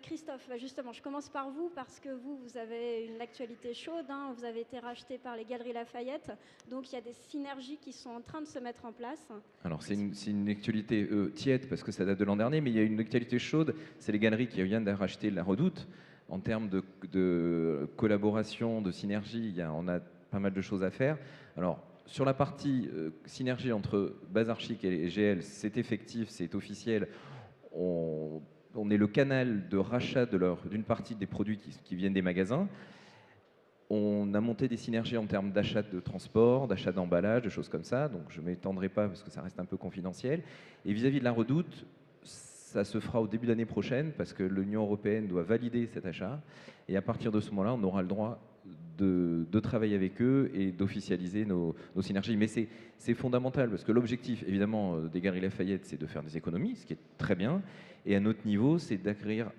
[SPEAKER 2] Christophe, justement, je commence par vous parce que vous avez une actualité chaude, hein. Vous avez été racheté par les Galeries Lafayette, donc il y a des synergies qui sont en train de se mettre en place.
[SPEAKER 5] Alors c'est une actualité tiède parce que ça date de l'an dernier, mais il y a une actualité chaude, c'est les Galeries qui viennent de racheter la Redoute. En termes de collaboration, de synergie, on a pas mal de choses à faire. Alors sur la partie synergie entre Bazar Chic et GL, c'est effectif, c'est officiel. On est le canal de rachat d'une partie des produits qui viennent des magasins. On a monté des synergies en termes d'achat de transport, d'achat d'emballage, de choses comme ça. Donc je ne m'étendrai pas parce que ça reste un peu confidentiel. Et vis-à-vis de la Redoute, ça se fera au début de l'année prochaine parce que l'Union européenne doit valider cet achat. Et à partir de ce moment-là, on aura le droit de travailler avec eux et d'officialiser nos synergies. Mais c'est fondamental parce que l'objectif, évidemment, des Galeries Lafayette, c'est de faire des économies, ce qui est très bien. Et à notre niveau, c'est d'acquérir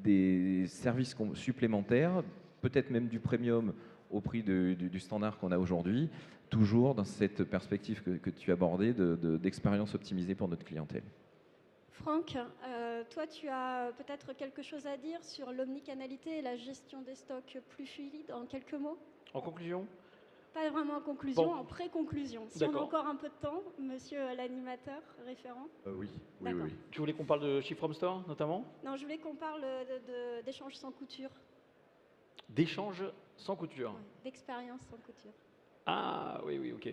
[SPEAKER 5] des services supplémentaires, peut-être même du premium au prix du standard qu'on a aujourd'hui, toujours dans cette perspective que tu as abordée d'expérience optimisée pour notre clientèle.
[SPEAKER 2] Franck, toi, tu as peut-être quelque chose à dire sur l'omnicanalité et la gestion des stocks plus fluide, en quelques mots?
[SPEAKER 4] En conclusion?
[SPEAKER 2] Pas vraiment en conclusion,
[SPEAKER 4] Bon.
[SPEAKER 2] en pré-conclusion. Si on a
[SPEAKER 4] D'accord.
[SPEAKER 2] encore un peu de temps, monsieur l'animateur référent.
[SPEAKER 1] Oui.
[SPEAKER 2] D'accord.
[SPEAKER 4] Tu voulais qu'on parle de Ship from Store, notamment?
[SPEAKER 2] Non, je voulais qu'on parle d'échanges sans couture,
[SPEAKER 4] D'échanges sans couture.
[SPEAKER 2] d'expérience sans couture.
[SPEAKER 4] Ah oui, ok.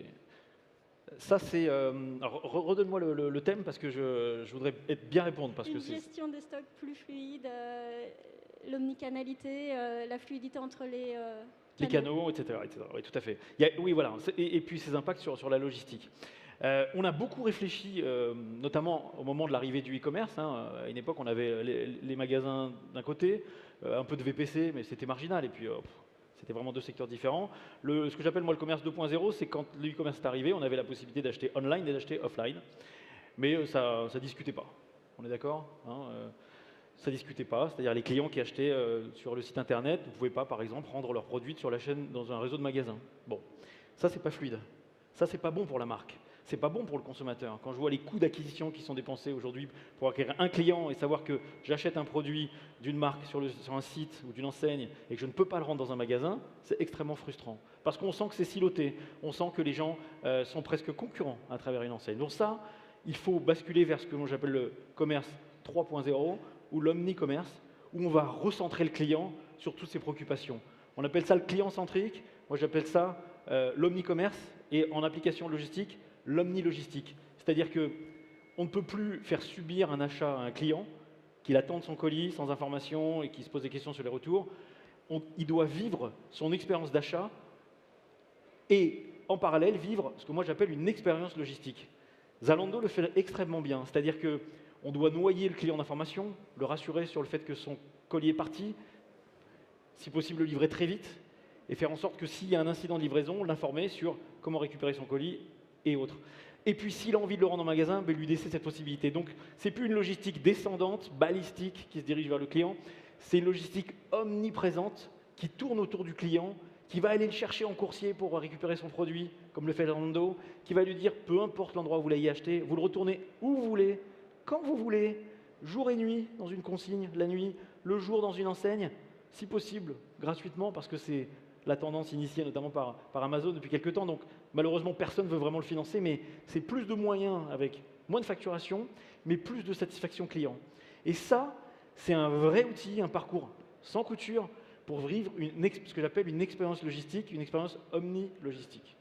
[SPEAKER 4] Ça, c'est... redonne-moi le thème parce que je voudrais bien répondre. Parce que
[SPEAKER 2] Une
[SPEAKER 4] c'est...
[SPEAKER 2] gestion des stocks plus fluide, l'omnicanalité, la fluidité entre les
[SPEAKER 4] canaux, etc. Oui, tout à fait. Oui, voilà. Et puis ses impacts sur la logistique. On a beaucoup réfléchi, notamment au moment de l'arrivée du e-commerce. Hein. À une époque, on avait les magasins d'un côté, un peu de VPC, mais c'était marginal. Et puis, c'était vraiment deux secteurs différents. Ce que j'appelle moi le commerce 2.0, c'est quand le e-commerce est arrivé, on avait la possibilité d'acheter online et d'acheter offline. Mais ça ne discutait pas. On est d'accord, hein, ça ne discutait pas. C'est-à-dire les clients qui achetaient sur le site internet ne pouvaient pas, par exemple, rendre leurs produits sur la chaîne dans un réseau de magasins. Bon, ça, c'est pas fluide. Ça, c'est pas bon pour la marque. C'est pas bon pour le consommateur. Quand je vois les coûts d'acquisition qui sont dépensés aujourd'hui pour acquérir un client et savoir que j'achète un produit d'une marque sur un site ou d'une enseigne et que je ne peux pas le rendre dans un magasin, c'est extrêmement frustrant. Parce qu'on sent que c'est siloté, on sent que les gens sont presque concurrents à travers une enseigne. Donc ça, il faut basculer vers ce que moi j'appelle le commerce 3.0 ou l'omni-commerce, où on va recentrer le client sur toutes ses préoccupations. On appelle ça le client centrique, moi j'appelle ça l'omni-commerce et en application logistique, l'omni-logistique. C'est-à-dire qu'on ne peut plus faire subir un achat à un client, qu'il attende son colis sans information et qui se pose des questions sur les retours. Il doit vivre son expérience d'achat et en parallèle vivre ce que moi j'appelle une expérience logistique. Zalando le fait extrêmement bien, c'est-à-dire qu'on doit noyer le client d'information, le rassurer sur le fait que son colis est parti, si possible le livrer très vite et faire en sorte que s'il y a un incident de livraison, l'informer sur comment récupérer son colis et autres. Et puis s'il a envie de le rendre en magasin, lui laisser cette possibilité. Donc c'est plus une logistique descendante, balistique, qui se dirige vers le client, c'est une logistique omniprésente qui tourne autour du client, qui va aller le chercher en coursier pour récupérer son produit, comme le fait Zalando, qui va lui dire, peu importe l'endroit où vous l'ayez acheté, vous le retournez où vous voulez, quand vous voulez, jour et nuit dans une consigne, la nuit, le jour dans une enseigne, si possible, gratuitement, parce que c'est la tendance initiée notamment par Amazon depuis quelques temps. Donc malheureusement, personne ne veut vraiment le financer, mais c'est plus de moyens avec moins de facturation, mais plus de satisfaction client. Et ça, c'est un vrai outil, un parcours sans couture pour vivre ce que j'appelle une expérience logistique, une expérience omni-logistique.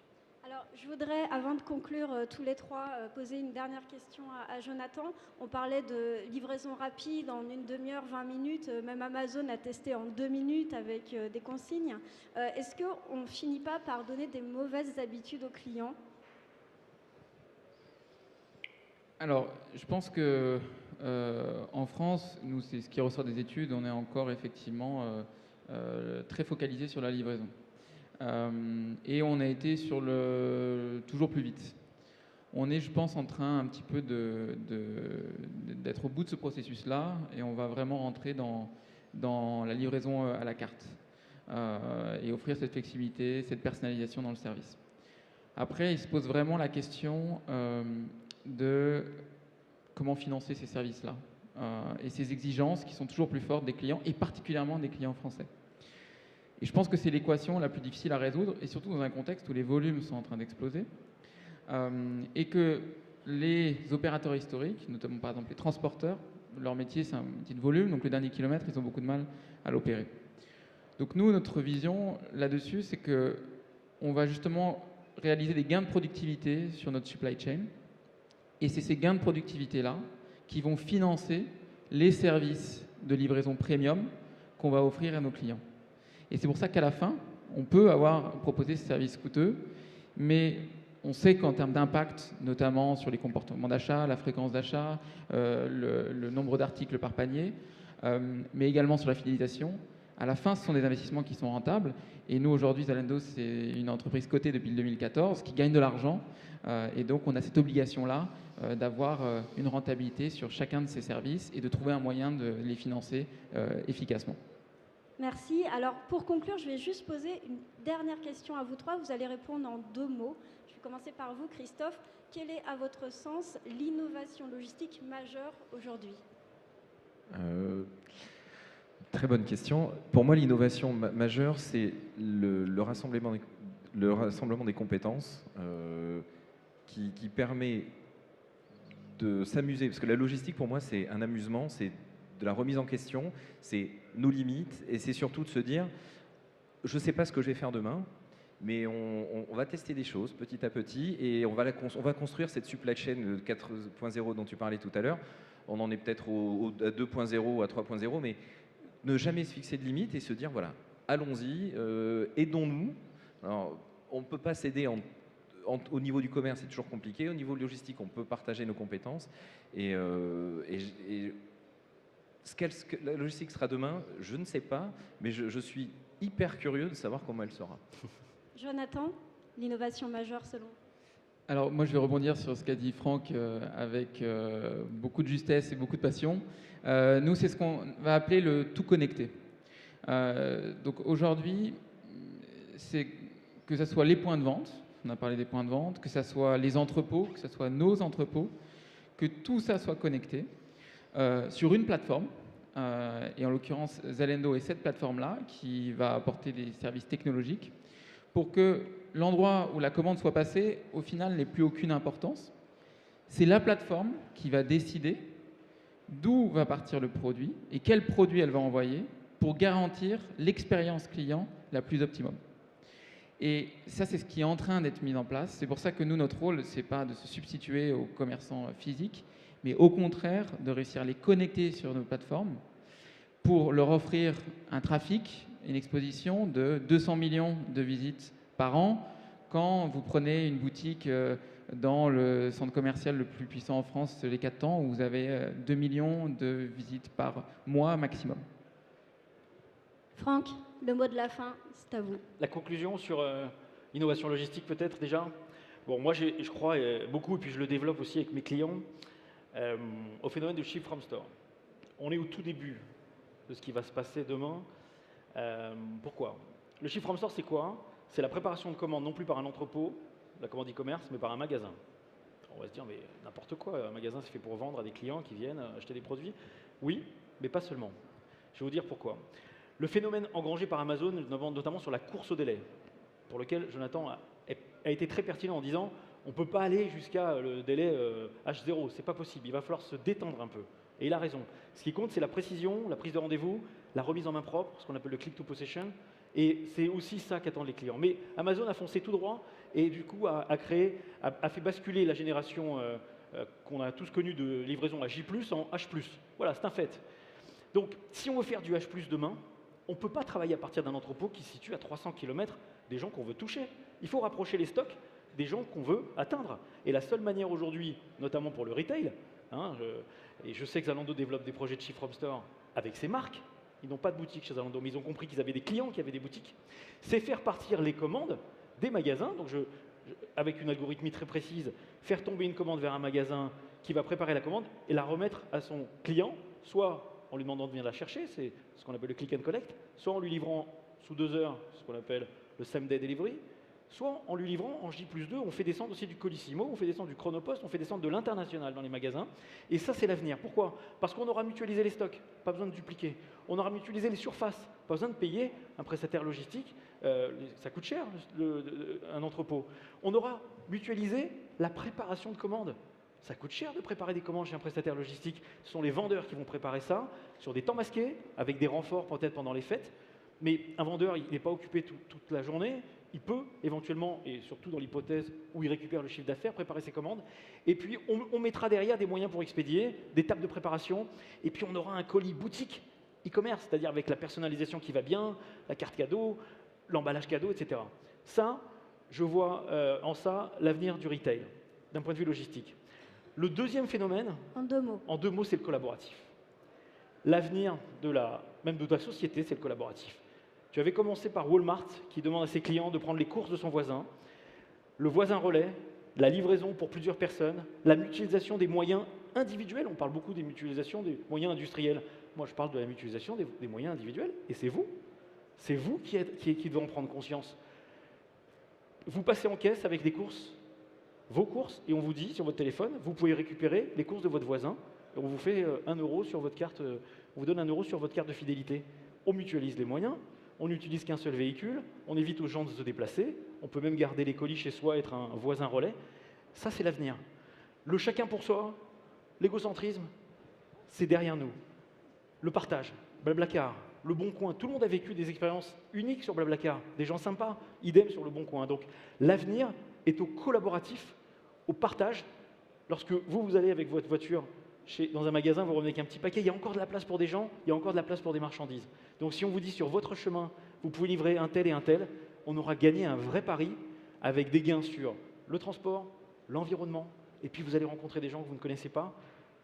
[SPEAKER 2] Alors, je voudrais, avant de conclure tous les trois, poser une dernière question à Jonathan. On parlait de livraison rapide en une demi-heure, 20 minutes. Même Amazon a testé en 2 minutes avec des consignes. Est-ce qu'on ne finit pas par donner des mauvaises habitudes aux clients?
[SPEAKER 3] Alors, je pense que en France, nous, c'est ce qui ressort des études, on est encore effectivement très focalisé sur la livraison. Et on a été sur toujours plus vite. On est, je pense, en train un petit peu d'être au bout de ce processus-là et on va vraiment rentrer dans la livraison à la carte. et offrir cette flexibilité, cette personnalisation dans le service. Après, il se pose vraiment la question de comment financer ces services-là et ces exigences qui sont toujours plus fortes des clients et particulièrement des clients français. Et je pense que c'est l'équation la plus difficile à résoudre et surtout dans un contexte où les volumes sont en train d'exploser et que les opérateurs historiques, notamment par exemple les transporteurs, leur métier c'est un métier de volume, donc le dernier kilomètre, ils ont beaucoup de mal à l'opérer. Donc nous, notre vision là-dessus, c'est qu'on va justement réaliser des gains de productivité sur notre supply chain. Et c'est ces gains de productivité-là qui vont financer les services de livraison premium qu'on va offrir à nos clients. Et c'est pour ça qu'à la fin, on peut proposer ces services coûteux, mais on sait qu'en termes d'impact, notamment sur les comportements d'achat, la fréquence d'achat, le nombre d'articles par panier, mais également sur la fidélisation, à la fin, ce sont des investissements qui sont rentables. Et nous, aujourd'hui, Zalando, c'est une entreprise cotée depuis le 2014 qui gagne de l'argent. Et donc, on a cette obligation-là d'avoir une rentabilité sur chacun de ces services et de trouver un moyen de les financer efficacement.
[SPEAKER 2] Merci. Alors, pour conclure, je vais juste poser une dernière question à vous trois. Vous allez répondre en 2 mots. Je vais commencer par vous, Christophe. Quelle est, à votre sens, l'innovation logistique majeure aujourd'hui ?
[SPEAKER 5] Très bonne question. Pour moi, l'innovation majeure, c'est le rassemblement des compétences qui permet de s'amuser. Parce que la logistique, pour moi, c'est un amusement, c'est de la remise en question, c'est nos limites, et c'est surtout de se dire, je ne sais pas ce que je vais faire demain, mais on va tester des choses petit à petit, et on va construire cette supply chain 4.0 dont tu parlais tout à l'heure. On en est peut-être à 2.0, à 3.0, mais ne jamais se fixer de limites et se dire, voilà, allons-y, aidons-nous. Alors, on ne peut pas s'aider au niveau du commerce, c'est toujours compliqué. Au niveau logistique, on peut partager nos compétences. Et ce que la logistique sera demain, je ne sais pas, mais je suis hyper curieux de savoir comment elle sera.
[SPEAKER 2] Jonathan, l'innovation majeure selon vous ?
[SPEAKER 3] Alors moi je vais rebondir sur ce qu'a dit Franck avec beaucoup de justesse et beaucoup de passion. Nous c'est ce qu'on va appeler le tout connecté. Donc aujourd'hui, c'est que ce soit les points de vente, on a parlé des points de vente, que ce soit les entrepôts, que ce soit nos entrepôts, que tout ça soit connecté sur une plateforme. Et en l'occurrence Zalando est cette plateforme-là qui va apporter des services technologiques pour que l'endroit où la commande soit passée, au final, n'ait plus aucune importance. C'est la plateforme qui va décider d'où va partir le produit et quel produit elle va envoyer pour garantir l'expérience client la plus optimum. Et ça, c'est ce qui est en train d'être mis en place. C'est pour ça que nous, notre rôle, ce n'est pas de se substituer aux commerçants physiques, mais au contraire, de réussir à les connecter sur nos plateformes pour leur offrir un trafic, une exposition de 200 millions de visites par an. Quand vous prenez une boutique dans le centre commercial le plus puissant en France, les 4 temps, où vous avez 2 millions de visites par mois maximum.
[SPEAKER 2] Franck, le mot de la fin, c'est à vous.
[SPEAKER 4] La conclusion sur l'innovation logistique peut-être déjà. Bon, moi je crois beaucoup, et puis je le développe aussi avec mes clients, au phénomène de ship from store. On est au tout début de ce qui va se passer demain. Pourquoi ? Le ship from store, c'est quoi ? C'est la préparation de commandes, non plus par un entrepôt, la commande e-commerce, mais par un magasin. On va se dire, mais n'importe quoi, un magasin c'est fait pour vendre à des clients qui viennent acheter des produits. Oui, mais pas seulement. Je vais vous dire pourquoi. Le phénomène engrangé par Amazon, notamment sur la course au délai, pour lequel Jonathan a été très pertinent en disant, on ne peut pas aller jusqu'à le délai H0, c'est pas possible, il va falloir se détendre un peu. Et il a raison. Ce qui compte, c'est la précision, la prise de rendez-vous, la remise en main propre, ce qu'on appelle le click to possession. Et c'est aussi ça qu'attendent les clients. Mais Amazon a foncé tout droit et du coup a fait basculer la génération qu'on a tous connue de livraison à J+, en H+. Voilà, c'est un fait. Donc, si on veut faire du H+, demain, on ne peut pas travailler à partir d'un entrepôt qui se situe à 300 km des gens qu'on veut toucher. Il faut rapprocher les stocks des gens qu'on veut atteindre. Et la seule manière aujourd'hui, notamment pour le retail, et je sais que Zalando développe des projets de ship from store avec ses marques. Ils n'ont pas de boutique chez Zalando, mais ils ont compris qu'ils avaient des clients qui avaient des boutiques. C'est faire partir les commandes des magasins. Donc, avec une algorithmie très précise, faire tomber une commande vers un magasin qui va préparer la commande et la remettre à son client, soit en lui demandant de venir la chercher, c'est ce qu'on appelle le click and collect, soit en lui livrant sous 2 heures, ce qu'on appelle le same day delivery, soit en lui livrant en J+2, on fait descendre aussi du Colissimo, on fait descendre du Chronopost, on fait descendre de l'international dans les magasins. Et ça, c'est l'avenir. Pourquoi? Parce qu'on aura mutualisé les stocks, pas besoin de dupliquer. On aura mutualisé les surfaces, pas besoin de payer un prestataire logistique, ça coûte cher un entrepôt. On aura mutualisé la préparation de commandes. Ça coûte cher de préparer des commandes chez un prestataire logistique. Ce sont les vendeurs qui vont préparer ça sur des temps masqués, avec des renforts peut-être pendant les fêtes. Mais un vendeur, il n'est pas occupé toute la journée. Il peut éventuellement, et surtout dans l'hypothèse où il récupère le chiffre d'affaires, préparer ses commandes. Et puis, on mettra derrière des moyens pour expédier, des tables de préparation. Et puis, on aura un colis boutique e-commerce, c'est-à-dire avec la personnalisation qui va bien, la carte cadeau, l'emballage cadeau, etc. Ça, je vois en ça l'avenir du retail, d'un point de vue logistique. Le deuxième phénomène, en deux mots, c'est le collaboratif. L'avenir même de la société, c'est le collaboratif. Tu avais commencé par Walmart, qui demande à ses clients de prendre les courses de son voisin, le voisin relais, la livraison pour plusieurs personnes, la mutualisation des moyens individuels. On parle beaucoup des mutualisations des moyens industriels. Moi, je parle de la mutualisation des moyens individuels, et c'est vous qui devez en prendre conscience. Vous passez en caisse avec des courses, vos courses, et on vous dit sur votre téléphone, vous pouvez récupérer les courses de votre voisin, et on vous fait 1 euro sur votre carte, on vous donne 1 euro sur votre carte de fidélité. On mutualise les moyens, on n'utilise qu'un seul véhicule, on évite aux gens de se déplacer, on peut même garder les colis chez soi, être un voisin relais. Ça, c'est l'avenir. Le chacun pour soi, l'égocentrisme, c'est derrière nous. Le partage, Blablacar, Le Bon Coin, tout le monde a vécu des expériences uniques sur Blablacar, des gens sympas, idem sur Le Bon Coin. Donc l'avenir est au collaboratif, au partage. Lorsque vous allez avec votre voiture dans un magasin, vous revenez avec un petit paquet, il y a encore de la place pour des gens, il y a encore de la place pour des marchandises. Donc si on vous dit sur votre chemin, vous pouvez livrer un tel et un tel, on aura gagné un vrai pari avec des gains sur le transport, l'environnement, et puis vous allez rencontrer des gens que vous ne connaissez pas,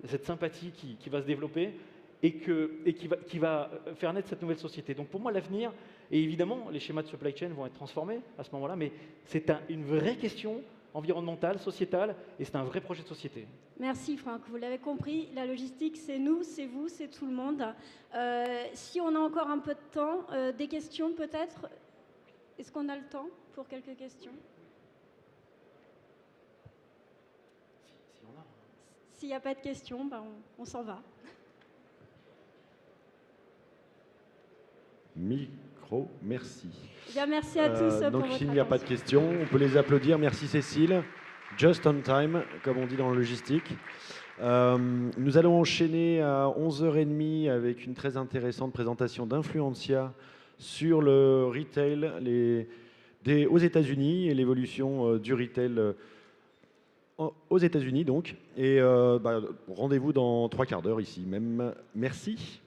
[SPEAKER 4] cette sympathie qui va se développer et qui va faire naître cette nouvelle société. Donc pour moi, l'avenir, et évidemment, les schémas de supply chain vont être transformés à ce moment-là, mais c'est une vraie question environnementale, sociétale, et c'est un vrai projet de société.
[SPEAKER 2] Merci Franck, vous l'avez compris, la logistique c'est nous, c'est vous, c'est tout le monde. Si on a encore un peu de temps, des questions peut-être? Est-ce qu'on a le temps pour quelques questions? S'il n'y a pas de questions, ben on s'en va.
[SPEAKER 1] Micro, merci.
[SPEAKER 2] Bien, merci à tous pour votre
[SPEAKER 1] Donc s'il n'y a pas de questions, on peut les applaudir. Merci Cécile. Just on time, comme on dit dans le logistique. Nous allons enchaîner à 11h30 avec une très intéressante présentation d'Influencia sur le retail aux États-Unis et l'évolution du retail aux États-Unis donc. Et rendez-vous dans 3 quarts d'heure ici même. Merci.